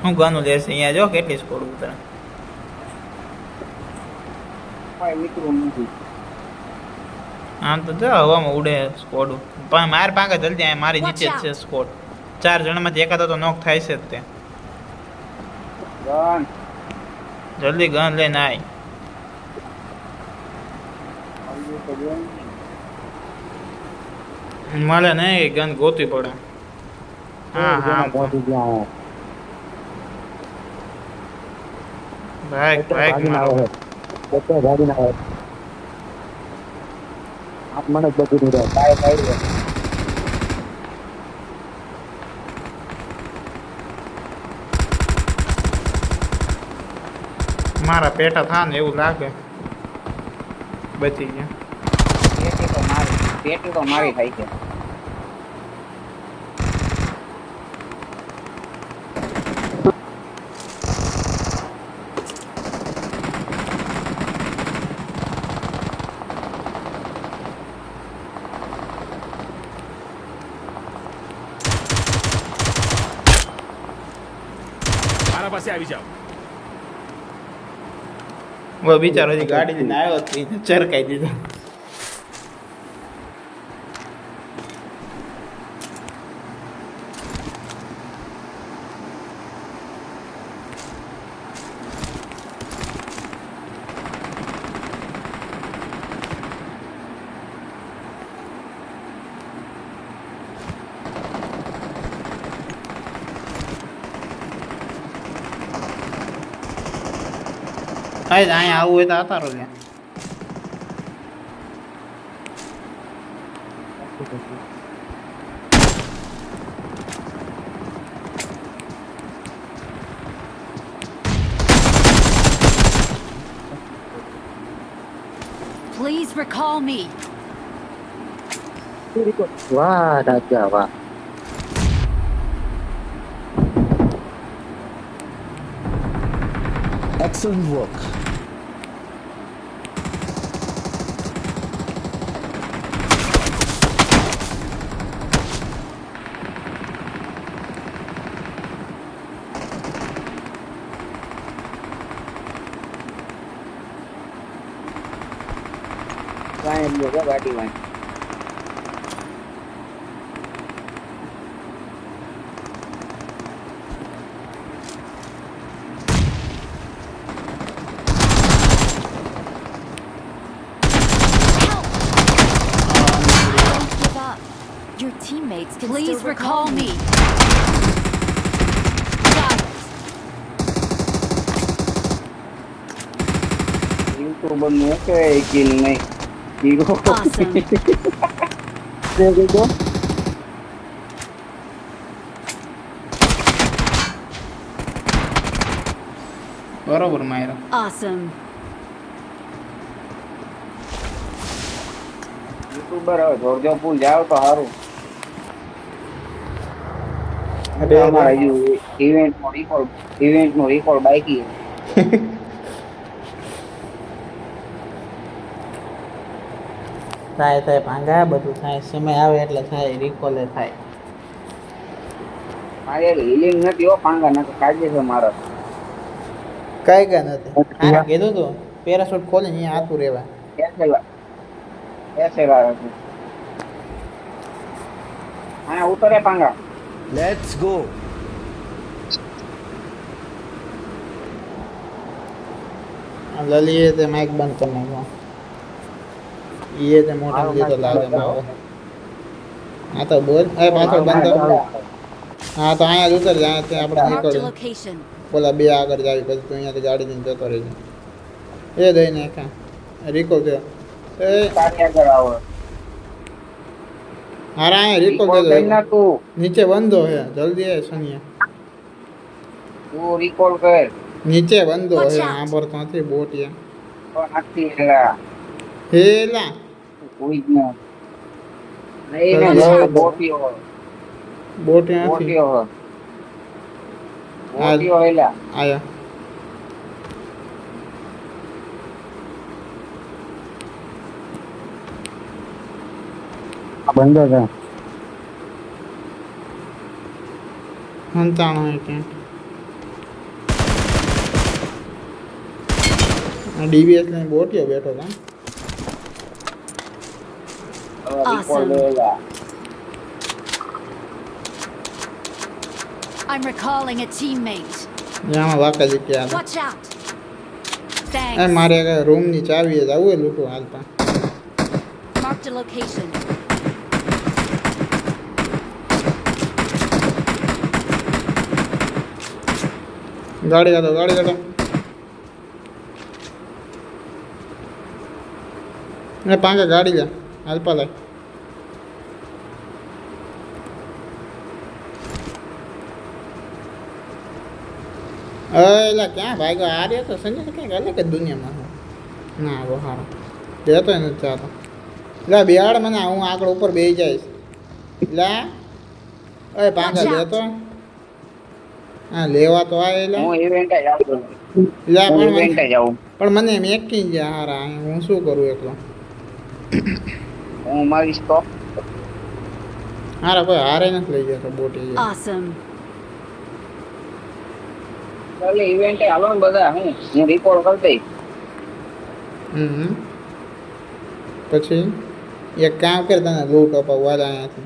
હું ગાનું લેશે અહીંયા જો કેટલી સ્કોડ ઉતરે. કોઈ નીકળું નથી. આમ તો જો હવામાં ઉડે સ્કોડ, પણ માર પાંગે જલ્દી મારી નીચે જ છે સ્કોડ. 4 જણમાંથી એકાદો તો નોક થાય છે જ તે. ગન જલ્દી ગન લઈને આય. આવ્યું તો જોઈ. મળે નહીં ગન ગોતવી પડે. હા હા પહોંચી ગયા. ભાઈ ભાઈ ભાગીને મારો. આવે છે. પોતે ભાગીને આવે છે. મને જ બધું નહીં બાય બાય મારા પેટા થા ને એવું લાગે બચી ગયા. પેટી તો મારી થાય છે. મારા પાસે આવી જાઓ. वो बिचारो जी गाड़ी लઈને આવ્યો તો એને ચરકાઈ દીધો. અહીંયા આવું હોય તો આતારો લે. Please recall me. વાહ રાજા વાહ. Excellent work. કાંઈ લોકો ગાડી વાંચ Don't give up. Your teammates can Please still recall recall me. YouTuber નું કે કિલ નહીં હીરો Awesome. બરોબર માયરો. Awesome. યુટ્યુબર હવે જોરજો પુલ જાવ તો સારું. અરે અમારા હજુ ઇવેન્ટ નો રિકોર્ડ બાકી થાય થાય ભાંગા બધું થાય સમય આવે એટલે થાય રિકોલે થાય. મારે હિલિંગ નથી હો પાંગા નથી કાઢજે છે મારા કઈ કઈ નથી. આને કીધું તું પેરાશૂટ ખોલી અહીંયા આતું રહેવા. એસેલા હતું હા ઉતરે પાંગા Let's go. લલીએ તે માઇક બંધ કરી નાખ્યો. ઈએ તે મોટા લીધો લાગે મારો. હા તો બોલ એ પાછળ બંધ કર. હા તો અહીંયા જ ઉતર જાય તે આપણે Marked a નીકળી location. બોલા બે આગળ જાવી પછી તું અહીંયાથી ગાડી લઈને જતો રહેજે. એ દઈ નાખા રિકોલ થયો એ તારી આગળ આવો હારા અહીંયા રિકોલ રિકોલ કરી થયો ના તું નીચે બંધો હે જલ્દી આય સોનિયા તું રિકોલ કર નીચે બંધો Watch હે out. આ પર તો નથી બોટિયા તો નાખી એલા હેલા કોઈ જ ના નહીં ને ચાલો. બોટીઓ બોટિયા નથી બોટીઓ બોટીઓ એલા આયા બંધો છે. હંતાણો હે ક્યાં ડીવીએસ લઈને બોટિયો બેઠો હતા. Recall Awesome. એલા I'm recalling a teammate. જ્યાં વાકા જીત્યા હતા. Watch out. એ Thanks. મારે રૂમની ચાવી જ આવું લૂંટું હાલતા. Marked a location. ગાડી કાઢો ગાડી કાઢો એ પાંગે ગાડી લે હાલ પલાય એલા ક્યાં ભાગ્યો આ રહ્યો તો સંજય કંઈક અલગ જ દુનિયામાં છે. ના આવો હારો દેતો નથી ચાતો એટલે બિહાડ મને હું આગળ ઉપર બેસી જઈશ એટલે અરે પાંગા દેતો હા લેવા તો આ એલા હું ઇવેન્ટ જ આવું લા હું પણ ઇવેન્ટ જ આવું પણ મને મેકી ગયા હારા હું શું કરું એકલો હું મારીશ તો હારા કોઈ હારે નથી લઈ જતો બોટી Awesome. એટલે ઇવેન્ટ હાલો ને બધા હું રિપોર્ટ કરી દઈશ હમ પછી એક કામ કર તને લૂટ અપાવવા અહીંયાથી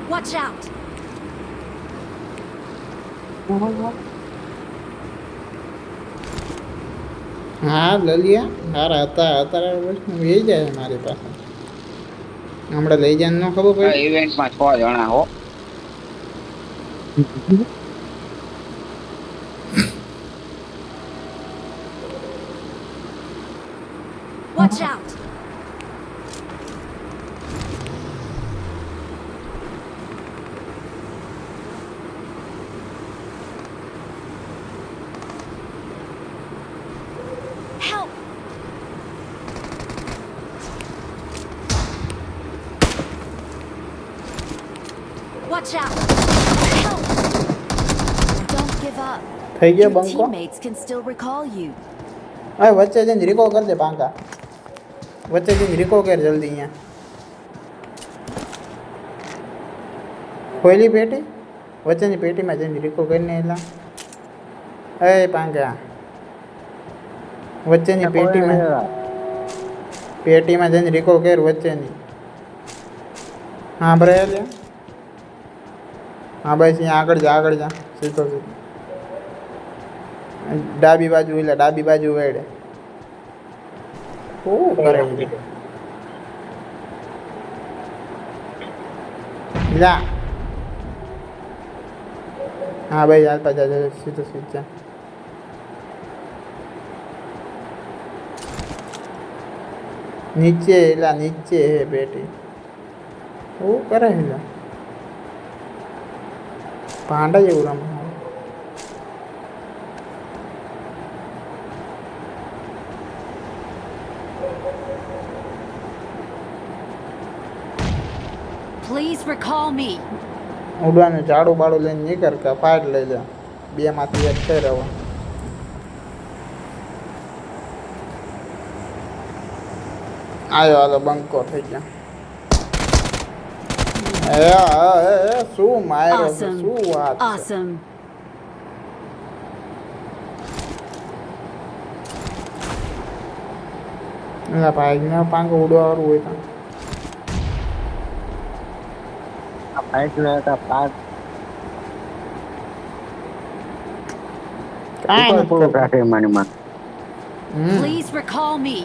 Watch out! હા લલિયા હારા હતા અત્યારે લઈ જાય મારી પાસે હમણાં લઈ જાય ન ખબર પડી ઇવેન્ટમાં 6 જણા હો Watch out! Help! Watch out! Help! Don't give up. થઈ ગયો Your બંકો teammates can still recall you. હવે વચ્ચે જઈને રીકો કરી દે પાંકા વચ્ચે જઈને રીકો કર જલ્દી અહીંયા ખોલી પેટી વચ્ચેની પેટીમાં જઈને રીકો કરીને એલા એ પાંકા વચ્ચેની પેટીમાં જઈને રીકો કર વચ્ચેની હા બરાબર હા બસ અહીંયા આગળ જા સીધો સીધો ડાબી બાજુ એટલે ડાબી બાજુ વેડે ઓ કરે જા હા ભાઈ હાલ પાછા સીધો સીધા નીચે એલા નીચે હે બેટી ઓ કરે એલા પાંડા જેવું રમે Please recall me. ઉડવાનું ઝાડુ બાડું લઈને નીકળ કે ફાઇટ લઈ લે બે માંથી એક થઈ રહ્યો આયો હાલો બંકો થઈ ગયા શું માર્યો છે Awesome. શું વાત છે Awesome. એલા ભાઈ ને પાંખ ઉડવાનું હોય તો આ ફાઈટ નો હતા પાક કાંઈ ઉપર પૂરો નથી. રાખે માની માં હમ. Please recall me.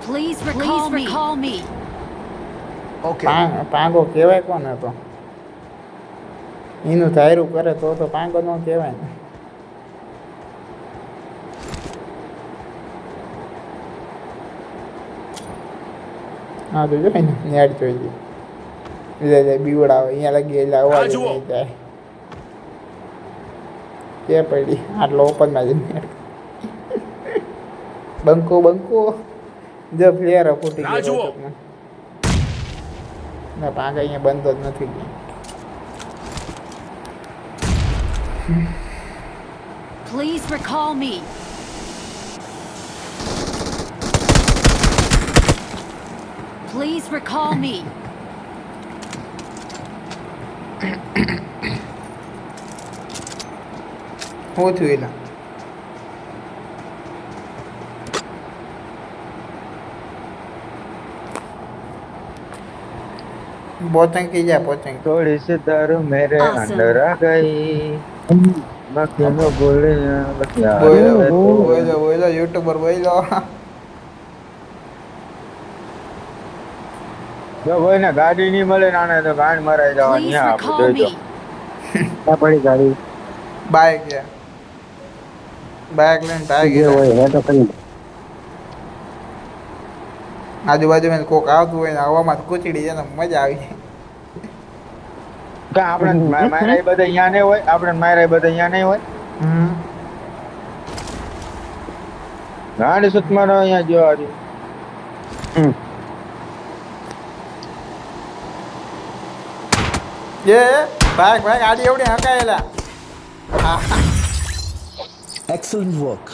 Please recall me. Okay. Pango કહેવાય કોને તો એનું ધાયરું કરે તો પાંગો ન કહેવાય ને હા તો જોઈ ને નેટ જોઈ લે બીવડાવે અહીંયા લગી એટલે અવાજ આ જુઓ. નહીં જાય કે પડી આટલો ઓપનમાં જ નેટ બંકો જો ફ્લેર ફૂટી આ જુઓ. ગયો ના પાંગા અહીંયા બંધ જ નથી ગયો Please recall me. Please recall me. શું થયું એલા પોચંગ की जा पोचंग थोड़ी सी दारू मेरे Awesome. अंदर आ गई बाकी नो बोले बस यार બોલો યુટ્યુબર બોલો જો ભાઈ ને ગાડી નહીં મળે નાને તો ગાંડ મરાઈ જવાની Please હા recall આપણે me. જોઈજો ક્યાં પડી ગાડી બાઇક છે બાઇક લઈને ભાઈ જે ગયા હોય હે તો કરી આજુબાજુમાં કોક આવતું હોય ને હવામાં કૂચડી જાય ને મજા આવી કે આપણે મારા બધા અહીંયા નહીં હોય આપણે મારા બધા અહીંયા નહીં હોય હમ ગાંડી સુતમાનો અહીંયા જો આજે એ ભાઈ ગાડી એવડી હકાયેલા Excellent work.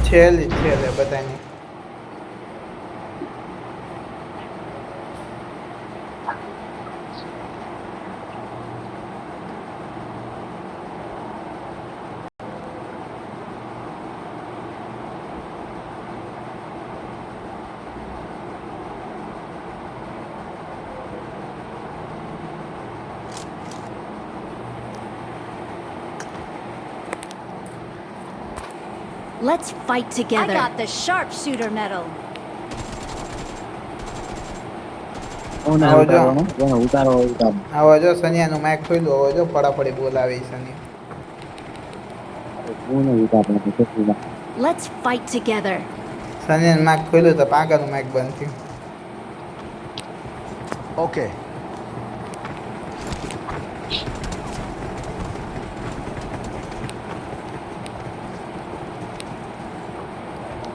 છેલ્લે બધાની Let's fight together. I got the sharpshooter medal. કોણ આવો જો. ઉતારવાનું કોણ ઉતારો ઉતારો આવો જો સનિયાનું માઇક ખોલ્યું હવે જો ફટાફડી બોલાવે સનિયા કોણ ઉતારવાનું કેટલું Let's fight together. સનિયાનું માઇક ખોલ્યું તો પાંકાનું માઇક બંધ થયું Okay.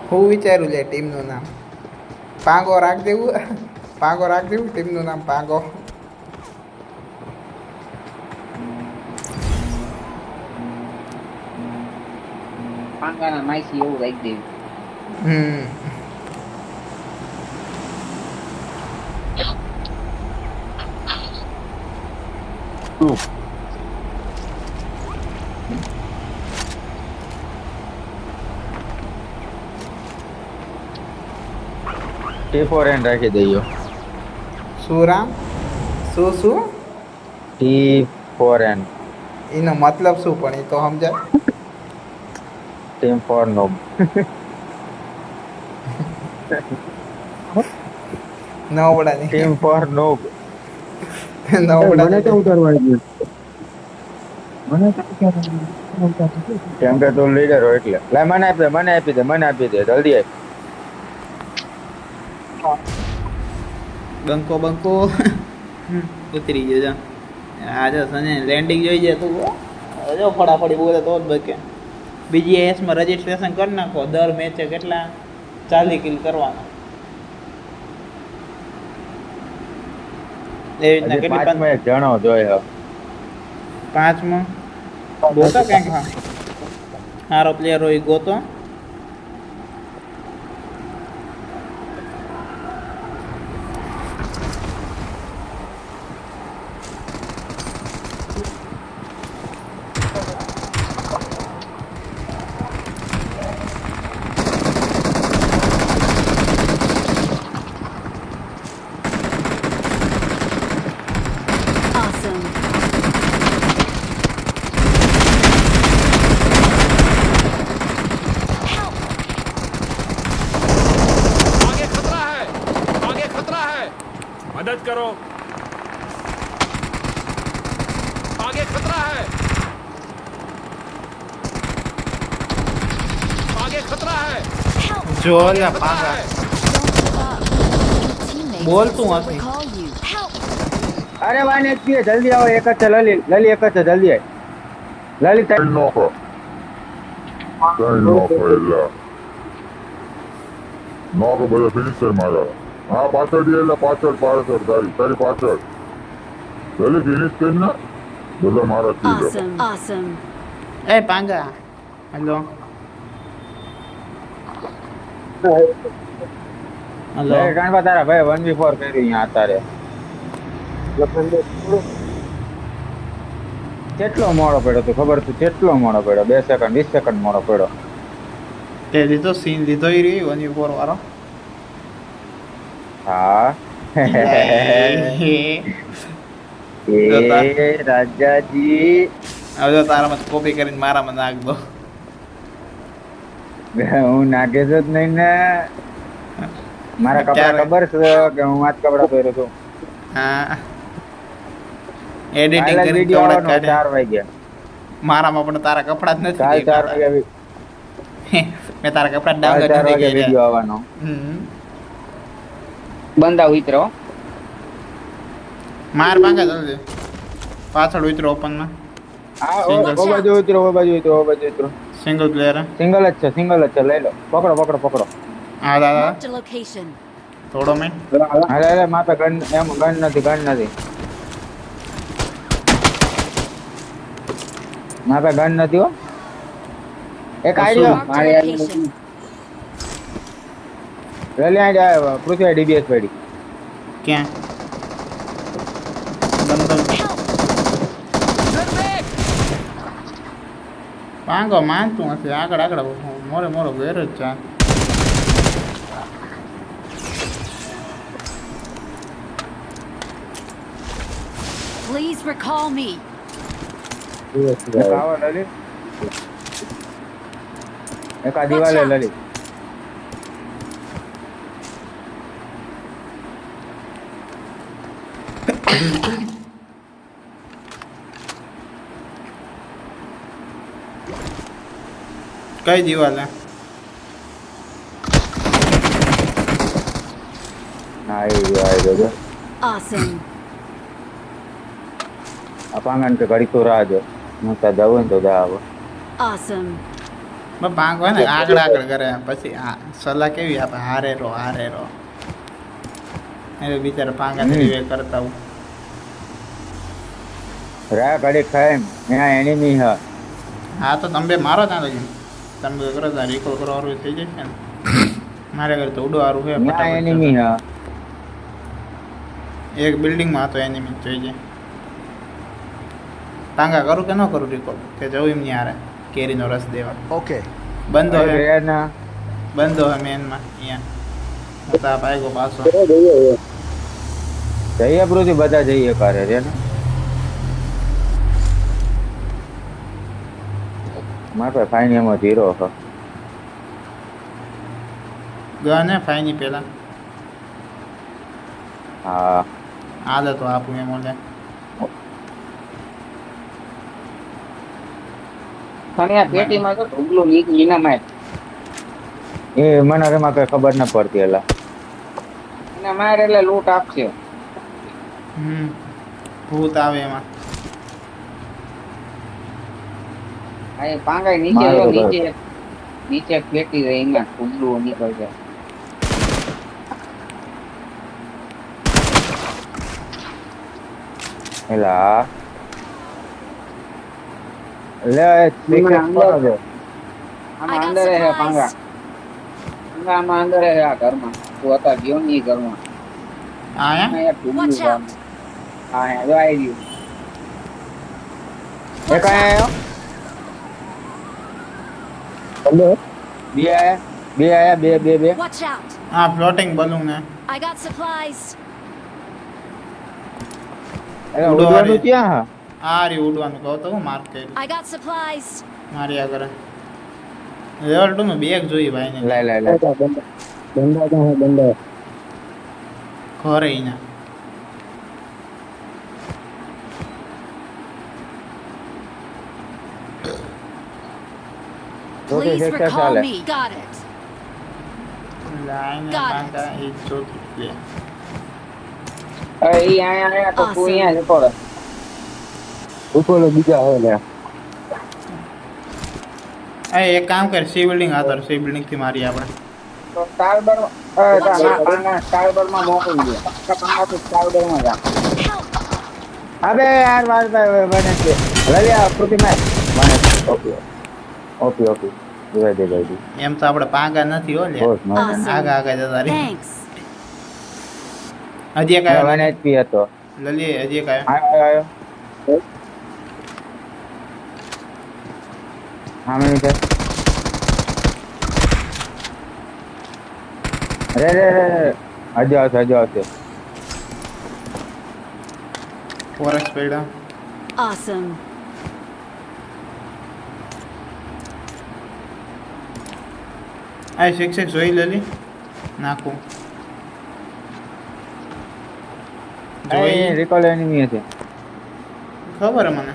હું વિચારું લે ટીમનું નામ પાંગો રાખ દેવું ટીમનું નામ પાંગો પાંગાના માઈસી એવું રાખી દેવું હમ T4N રાખી દઈએ શું રામ શું T4N એનો મતલબ શું પણ એ તો સમજાય Team for Noob નવડાની Team for Noob મને નવડા તો ઉતારવાનું મને તો ઉતારવાનું કેમ કે તું લીડર હોય એટલે લે મને આપી દે જલ્દી આપ બંકો ઉતરી ગયો જા આજે સને લેન્ડિંગ જોઈ જાય તું જો ફટાફટી બોલે તો જ બકે બીજી એસમાં રજીસ્ટ્રેશન કરી નાખો દર મેચે કેટલા 40 કિલ કરવાના એવી રીતના હજી કેટલી પાંચમાં એક જણો જોઈએ 5માં ગોતો કંઈક હા સારો પ્લેયર હોય ઈ ગોતો Awesome. Help! आगे खतरा है मदद करो आगे खतरा है Help! જો લે પાંગા Don't give up. Your teammates બોલ can તું still હસી. recall you. Help! અરે વાને જલ્દી આવો એક જ છે લલી એક જ છે જલ્દી આય લલી Knocker. કઈ નો ફાયલા નો તો બધા ફિનિશ કરી મારા હા પાછળ દે એટલે પાછળ તારી પાછળ જલ્દી ફિનિશ કરી ના બધા મારા થી Awesome. Awesome. એ પાંગા હેલો હેલો કાંડવા તારા ભાઈ 1v4 કર્યું અહીંયા અત્યારે કેટલો મોડો પડ્યો તો ખબર તું કેટલો મોડો પડ્યો 2 સેકન્ડ 20 સેકન્ડ મોડો પડ્યો તે લીધો સીન લીધો ઈ રહી 1v4 વાળો હા એ રાજાજી હવે તો તારામાં કોપી કરીને મારામાં નાખ દો હું નાખે જ નહીં ને મારા કપડા ક્યારે? ખબર છે કે હું આ જ કપડા પહેરું છું હા એડિટિંગ કાલે કરીને વિડિયો કવડા આવવાનો કાઢે 4 વાગ્યા મારામાં પણ તારા કપડા જ કાલ નથી 4 વાગ્યા મેં તારા કપડા કાલ 4 ડાઉનલોડ નથી વાગ્યા કર્યા વિડિયો આવવાનો હમ. બંદા ઉતરો માર પાંગા જલ્દી પાછળ ઉતરો ઓપન માં હા Single. ઓ બાજુ ઉતરો ઓ બાજુ ઉતરો સિંગલ પ્લેયર સિંગલ જ છે લઈ લો પકડો હા દાદા Marked a location. થોડો મિનિટ હાલે માપે ગન નથી માપે ગન નથી હો એક આઈડિયો Marked a location. Rally idea Prithvi DBS પડી ક્યાં બંધો પાંગો માનતું નથી આગળ મોરે ઘેર જ છે Please recall me. એક આવો લલી એક આ દિવાલે લલી કઈ દિવાલે આઈ Awesome. અપાંગન કે ઘડી તો રાહ જો હું તો જવું ને તો જાવ Awesome. પાંગો ને આગળ કરે પછી સલાહ કેવી આપે હારે રો એ બિચારા પાંગા તરીકે કરતા હું રા ઘડી ખાય એના એનિમી હ હા તો તમે મારો ત્યાં લગી તમે કરો ત્યાં રિકોલ કરવાનું થઈ જશે ને મારે ઘરે તો ઉડવાનું છે ના એનિમી હ એક બિલ્ડિંગમાં હતો એનિમી જોઈ જાય ટાંગા કરું કે ન કરું રિકોલ કે જવું એમ નહીં હારે કેરીનો રસ દેવા Okay. બંધો હે ના બંધો હે મેનમાં અહીંયા હું તો આ પાયગો પાછો જઈએ પૃથ્વી બધા જઈએ કરે રે ને મારે પાસે ફાઈન એમાં 0 હ ગન હે ફાઈની પેલા હા હાલે તો આપું એમ ઓલે પેટીમાં તો ઢોગલું નીકળીને માર એ મને એમાં કઈ ખબર ન પડતી એલા એને માર એટલે લૂટ આપશે ભૂત આવે એમાં આ પાંગાઈ નીચે નીચે પેટી રહી એમાં ઢોગલું નીકળ જાય એલા લે I got supplies. આમાં અંદર હે આ ઘરમાં તું હતા ગયો ની ઘરમાં આયા Watch out. હા જો આવી ગયું એ કઈ આયો હેલો બે આયા બે Watch out. હા ફ્લોટિંગ બલૂન હે I got supplies. એ ઉડવાનું ક્યાં આ રી ઉડવાનું કહો તો હું માર્ક કર્યું I got supplies. મારી આગળ લેવલ 2 નું બેગ જોઈ ભાઈ ને લે બંદા ઘરે ઈના Please recall me. Got it. લાઈને Got it. પાંગા ઈ ચોથી લે એ આયા તો તું Awesome. અહીંયા જતો રહે ઉપર બીજા હે લે એ એક કામ કર, સી બિલ્ડિંગ આતર, સી બિલ્ડિંગ થી મારી આપણે. તો સ્ટારબર માં મોકલી દે પાંગા તો સ્ટારબર માં જા અબે યાર બને છે લલિયા કૃતિ મેચ બને ઓકે ઓકે ઓકે જોઈ દે ભાઈ એમ તો આપણે પાંગા નથી હો લે. બોસ નો આગા આગા જતા રહી. Thanks. હજી એક આવ્યો. 1 HP હતો લલી હજી એક આવ્યો. આયો હા મેં છે રે હજુ આવશે ફોરેક્સ પેડા. Awesome. આ 6 જોઈ લલી નાખું. જોઈ રિકોલ એનિમી છે ખબર હે મને.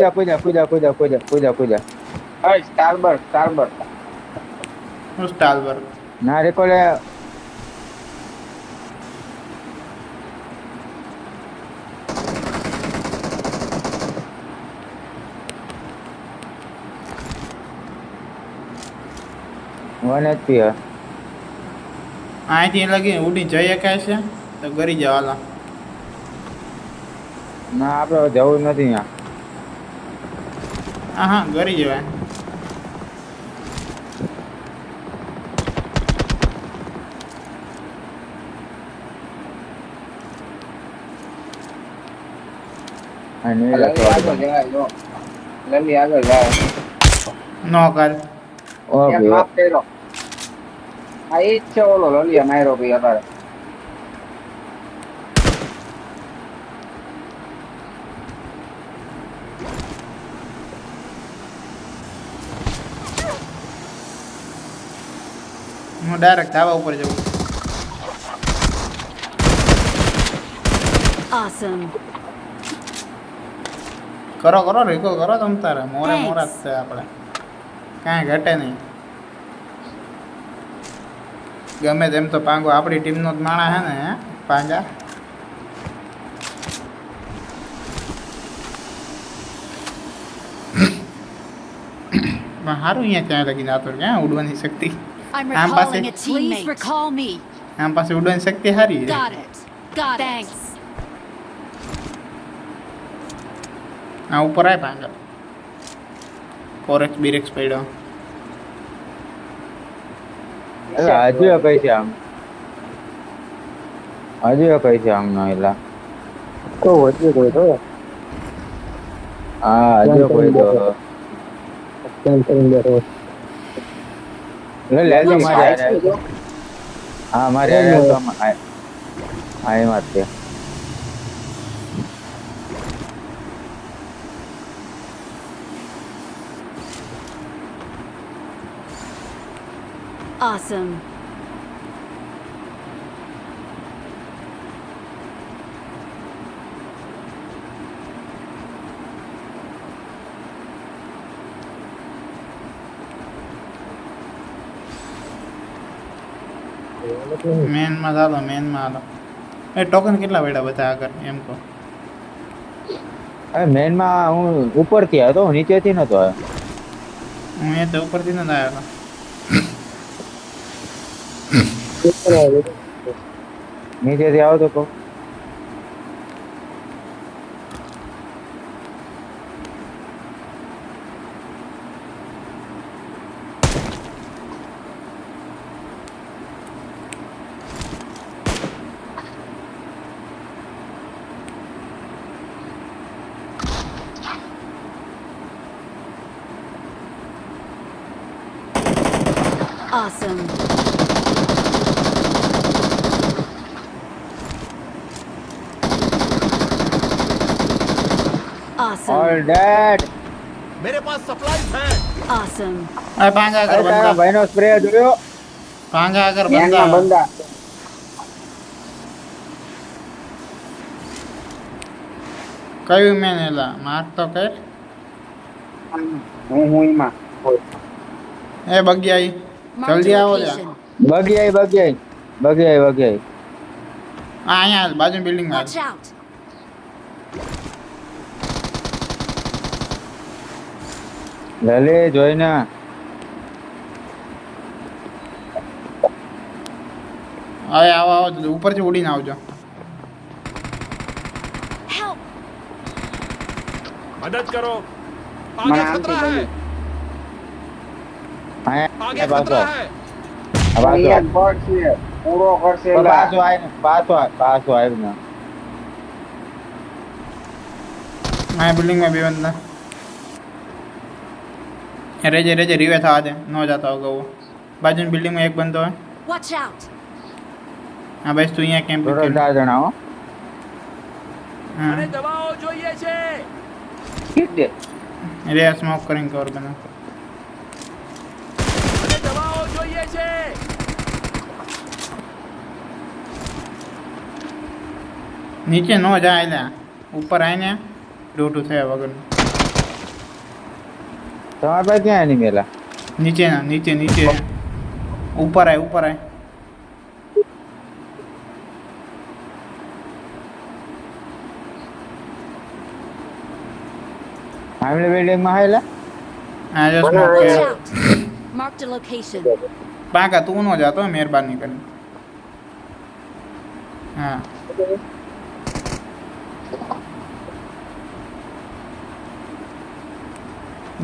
પૂજા સ્ટારબર હું સ્ટાલબર. ના રિકોલ વન એચપી હે અહીંથી લગી ઉડી જઈ શકાય છે તો ગરી જવાલા. ના આપણે જવું નથી ત્યાં હા ગરી જવાય. લલી આગળ જાય નો કર. એક માફ કર્યો આ ઈ જ છે ઓલો લલિયા માર્યો ભાઈ અત્યારે હું ડાયરેક્ટ ધાબા ઉપર જવું. Awesome. કરો રીકો કરો તમ તારે. મોરા જ છે આપણે, કાંઈ ઘટે નહીં. ગમે તેમ તો પાંગો આપણી ટીમનો જ માણા હે ને. પાંજા સારું અહીંયા ત્યાં લગીને આતો ક્યાં ઉડવાની શક્તિ. I'm I'm recalling a passing. teammate. Please recall me. આમ પાસે ઉડવાની શક્તિ સારી છે. Got it. Thanks. આ ઉપર આય પાંગા. ફોરેક્સ બીરેક્સ પડ્યો. હજુ કઈ છે આમ નો એલા તો વધુ કોઈ તો હા હજુ કોઈ તો કેમ કરીને બેઠો લેજો મારે હા મારે તો હા એમાં જ છે Awesome. મેનમાં ચાલો હાલો. એ ટોકન કેટલા પડ્યા બધા આગળ એમ કહો. હવે મેનમાં હું ઉપરથી આવ્યો તો નીચેથી નતો આવ્યો હું એ તો ઉપરથી નથી આવ્યો. નીચેથી આવો તો કહું Awesome. Awesome. ઓલ ડેડ मेरे पास सप्लाईज हैं Awesome. આ પાંગા આગળ તારા બંધા. ભાઈનો સ્પ્રે જોયો પાંગા આગળ મેનમાં બંધા. બંદા કયું મેન એલા માર તો કર. હું એમાં એ બગી Marked જલ્દી a આવો લ્યા. location. બગી આ અહીંયા બાજુ બિલ્ડિંગ માં. Watch out. લલી જોઈને હવે આવો આવો ઉપરથી ઉડીને આવજો. Help! मदद करो મને आगे આવતી खतरा है જલ્દી. હા आगे એ પાછો खतरा है આ પાછો એક બોટ છે પૂરો કરશે તો એલા. પાછો આવ્યું ને આ બિલ્ડિંગમાં બે બંદા. રેજે રેજે રીવે થવા દે, ન જતા અગાઉ. બાજુની બિલ્ડિંગમાં એક બંદો હોય. Watch out! હા બસ તું અહીંયા કેમ્પ ટોટલ 4 જણા હો હા મને દવાઓ જોઈએ છે ઠીક છે રે સ્મોક કરીને કવર બનાવ. મને દવાઓ જોઈએ છે નીચે ન જાય એટલે ઉપર આવીને ડોટું થયા વગરનું. તમારા પાસે ક્યાં નહીં ગયેલા નીચે ના નીચે નીચે ઉપર આય ઉપર આય. ફેમિલી બિલ્ડિંગમાં આવેલા આ જો સ્મોક Watch કર્યો. out! Marked a location. પાકા તું ન જાતો મહેરબાની કરીને. હા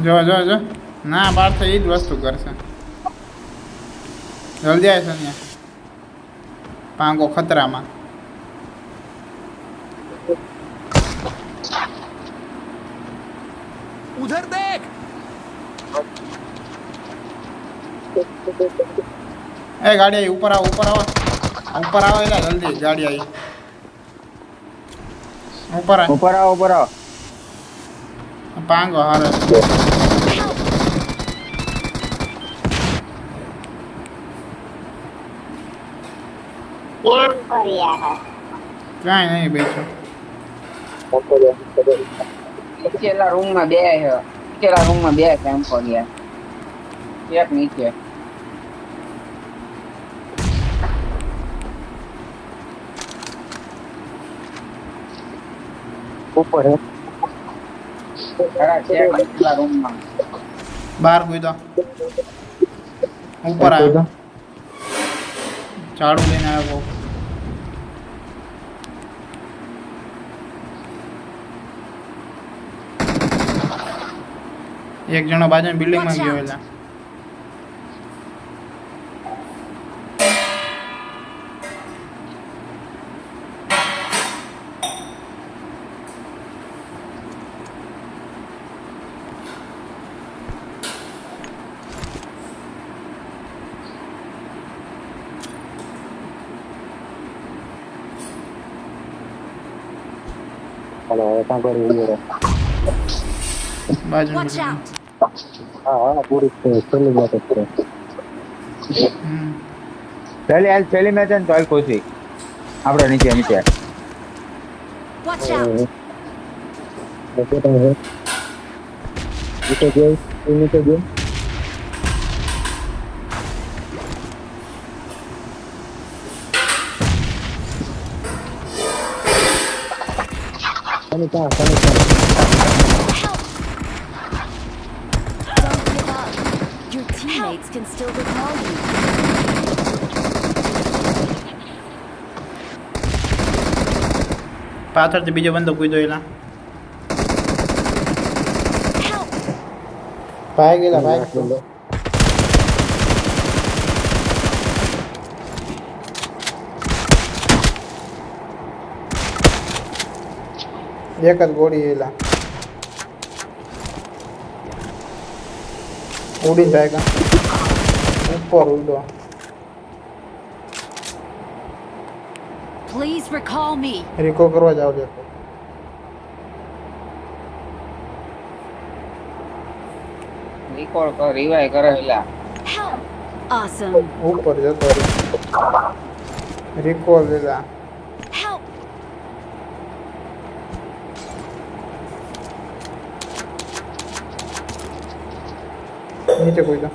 જો જો જો ના બાર તો એ જ વસ્તુ કરશે. જલ્દી આવે છે ને પાંગો ખતરામાં. उधर देख એ ગાડી આવી ઉપર આવો ઉપર આવો ઉપર આવો એટલે જલ્દી ગાડી આવી ઉપર આવ. ઉપર આવો પાંગો હારે કાંઈ નહીં બેઠો. નીચેલા રૂમમાં બે છે. નીચેલા રૂમમાં બે કેમ્પો ગયા. એક નીચે. ઉપર હે. છે નીચેલા રૂમમાં. બહાર કૂદો ઉપર આવ્યો ઝાડુ લઈને આવ્યો. એક જણો બાજુની બિલ્ડિંગમાં Watch ગયો out. એટલે બાજુની Watch બિલ્ડિંગ. out! હમ. પહેલી હાલ પહેલી મેચ ને તો હાલ ખુશી આપણે નીચે Watch out! Don't give up. Your teammates can still recall you. પાછળથી બીજો બંદો કૂદો એલા Help! ભાઈ ગયેલા ભાઈ. એક જ ગોળી એલા ઉડી જાય કા ઉપર ઉડો. Please recall me. રિકો કરવા જાવ છે રિકોર્ડ કર રિવાઇવ કરેલા. Help! Awesome. ઉપર જતો રહ્યો. રિકોલ લીધા. Help! નીચે કોઈ દો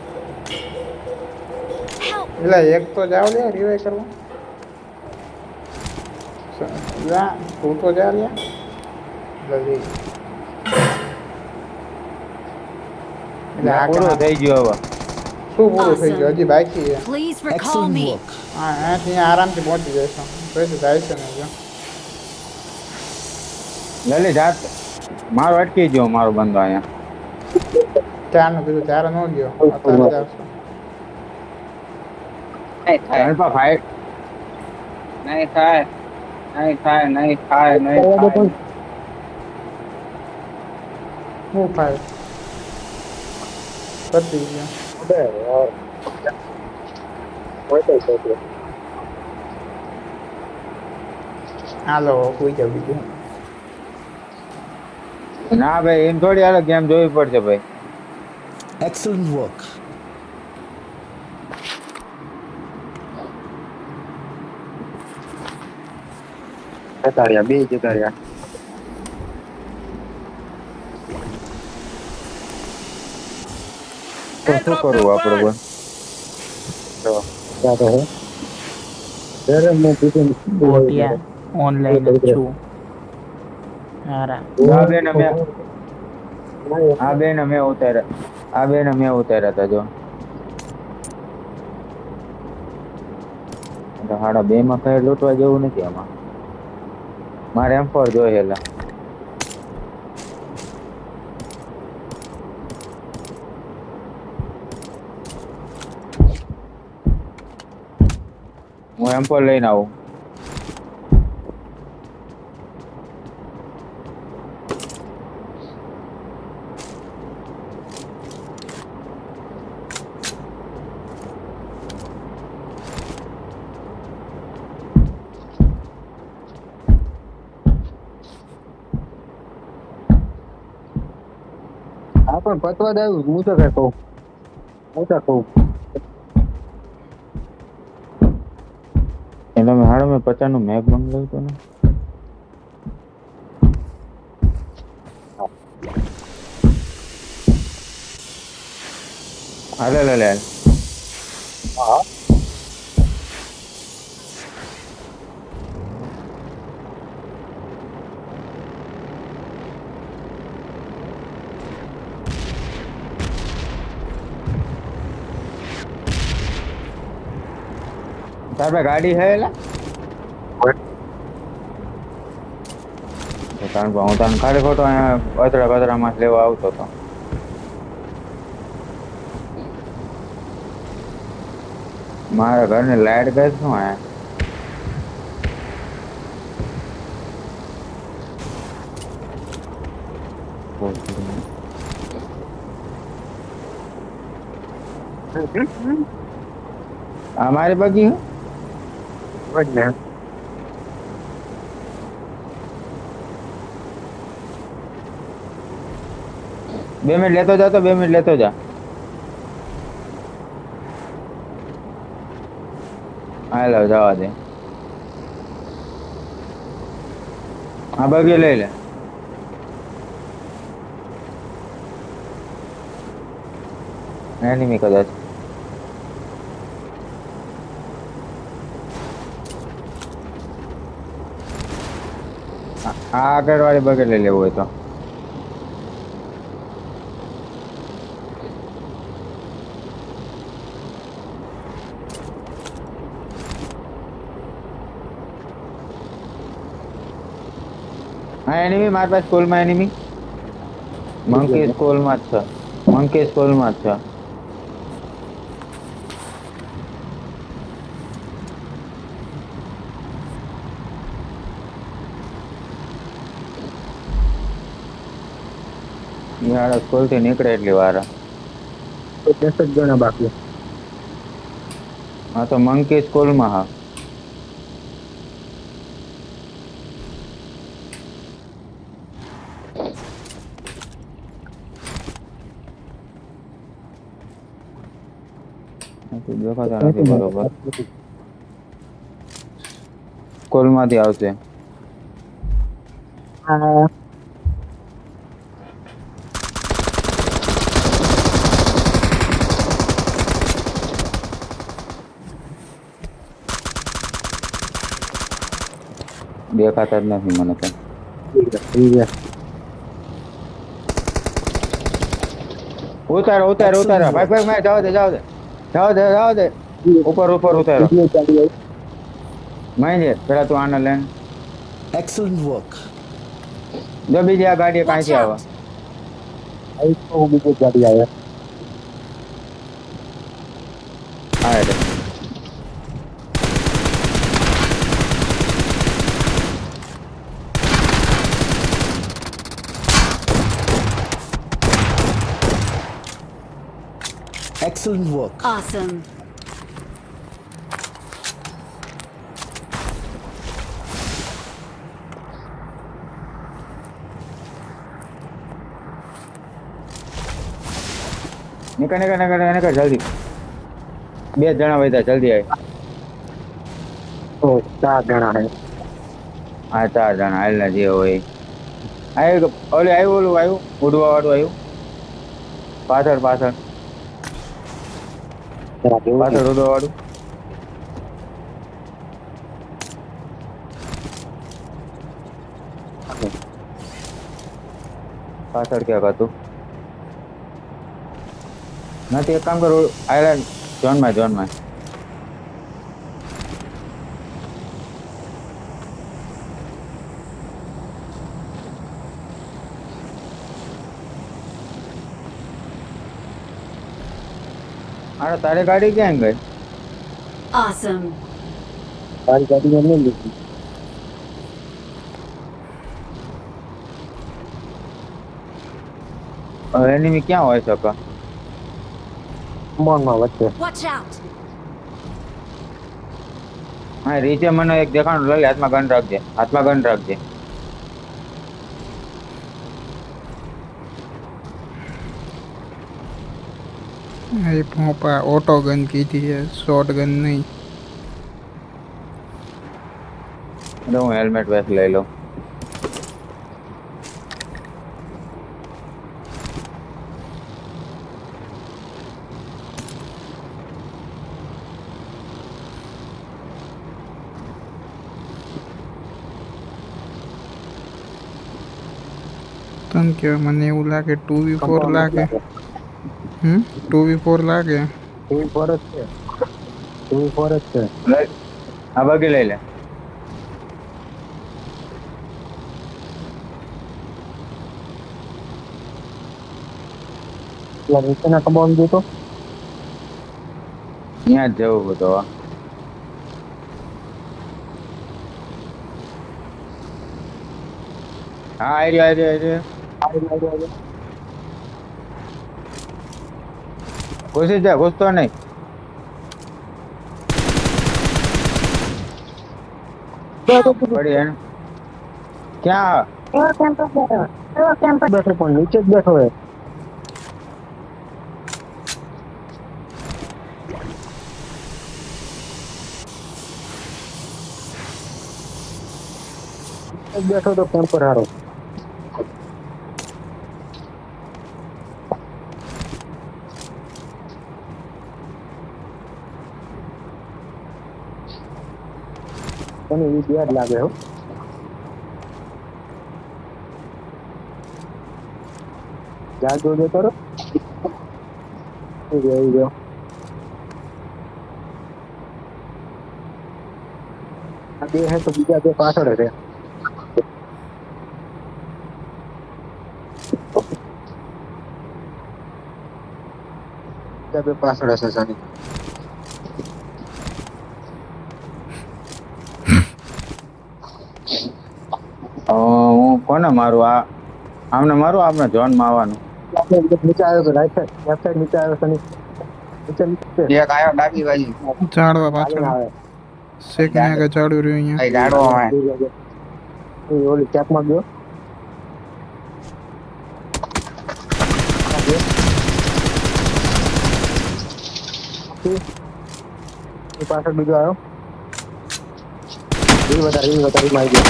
Help! એટલે એક તો જાવ લે રિવાઈ કરવા. જા તું તો જા લે જલ્દી. એટલે આ પૂરું કામ થઈ ગયું હવે શું પૂરું થઈ ગયું હજી બાકી છે Please recall Excellent me. work. હા અહીંયાથી આરામથી પહોંચી જશો પછી જાય છે ને જો લલિત જાત મારો અટકી ગયો મારો બંદો અહીંયા ચારનું કીધું ચાર ન ગયો અત્યારે જાવશો ધનપા ફાઈટ નહીં થાય નહીં થાય નહીં થાય નહીં થાય શું થાય પતી ગયો હાલો કોઈ જાવ બીજું ના ભાઈ એમ થોડી હાલે ગેમ જોવી પડશે ભાઈ Excellent work. જતાડ્યા બે જતાડ્યા તો શું કરવું આપણે બોલ ત્યાં તો હે ત્યારે મેં કીધું ઓનલાઈન છું હારા આ બેન મેં ઉતાર્યા હતા જો હાડા બે માં કઈ લૂંટવા જેવું નથી આમાં મારે M4 જોયેલા હું M4 લઈને આવું આ પણ પતવા જ આવ્યું હું તો કઈ કહું હું તો કહું એટલે મેં હાડો મેં 50 નું મેપ મંગાવ્યું હતું ને હાલે લે હા તાર પાસે ગાડી હે એલા કારણ કે હું તને ખાલી ખોટો અહીંયા અતડા માં લેવા આવતો હતો મારા ઘરની લાઈટ ગઈ શું આયા हमारे बगी है વજ ને 2 मिनट लेतो जा तो 2 मिनट लेतो जा लो जावा दे हाँ बगी ले ले एनिमी कदाच આગળ વાળી બગેટ લઈ લેવું હોય તો હા એનિમી મારી પાસે સ્કૂલમાં એનિમી મંકી સ્કૂલમાં જ છે મંકી સ્કૂલમાં જ છે યાર સ્કૂલ થી નીકળે એટલી વાર 10 જણા બાકી હા તો મંકી સ્કૂલમાં હા દેખાતા નથી બરોબર સ્કૂલમાંથી આવશે હા દેખાતા જ નથી મને તો ઠીક છે ઉતારો ઉતારો ઉતારો ભાઈ ભાઈ મેં જાવ દે જાવ દે જાવ દે જાવ દે ઉપર ઉપર ઉતારો બીજી ચાલી આવી. મહેન્દ્ર પેલા તું આને લેન Excellent work. જો બીજી આ ગાડી Watch કાંઈથી આવે out! આવી તો બીજી ગાડી આવે. હા એટલે Excellent work. Awesome. નીકળ નીકળ નીકળ નીકળ જલ્દી બે જણા વધ્યા જલ્દી આવી તો 4 જણા હે. હા 4 જણા હાલના જે હોય આવ્યું ઓલે આવ્યું ઓલું આવ્યું ઉડવા વાળું આવ્યું પાછળ પાછળ જરા કેવું પાછળ ઉડવા વાળું પાછળ ક્યાંક હતું નથી એક કામ કરું આયલેન્ડ ઝોનમાં અરે તારી ગાડી ક્યાં ગઈ Awesome. તારી ગાડી મેં નહીં લીધી. એનિમી ક્યાં હોય શકે કમ્પાઉન્ડમાં વચ્ચે. Watch out! હા રીચે મને એક દેખાણું લઈ લે હાથમાં ગન રાખજે એ પોપા ઓટો ગન કીધી છે, શોર્ટ ગન નહીં. એટલે હું હેલ્મેટ વેસ્ટ લઈ લઉં તને કે મને એવું લાગે 2v4 લાગે. 2v4 લાગે. ટીવી ફોર જ છે. ટીવી ફોર જ છે. લઈ આ બગી લઈ લે પેલા નીચેના કમ્પાઉન્ડ જોતો. ત્યાં જ જવું બધું હા આઈડિયા ઘુસી જા ઘુસતો નહીં પડી એને ક્યાં બેઠો પણ નીચે જ બેઠો હે. બેઠો તો કેમ્પર હારો. તને એ બે જ લાગે હો. જા જોજો કરો એ ગયો આ બે હે તો બીજા બે પાછળ છે. બીજા બે પાછળ હશે સાની. હું કોને મારું આમને મારું આપણે ઝોનમાં આવવાનું નીચે આવ્યો તો રાઈટ સાઈડ લેફ્ટ સાઈડ નીચે આવ્યો સની. નીચે એક આવ્યો ડાબી બાજુ ઝાડવા પાછળ આવે. શેક ને આગળ ઝાડું રહ્યું અહીંયા. અહીં ઝાડવો હોય એ ઓલી ચેકમાં ગયો. એ પાછળ બીજો આવ્યો. એ વધારે મારી ગયો.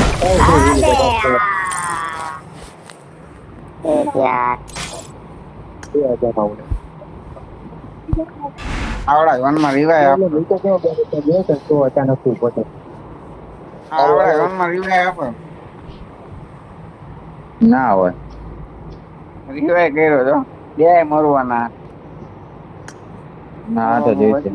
આવડા વનમાં રીવાય નીચે કેવો બેસે તો અચાનક થી પોતે આવડા વનમાં રીવાય આપો ના હોય રીવાય કર્યો તો બે મરવાના. ના આ તો જોઈશે.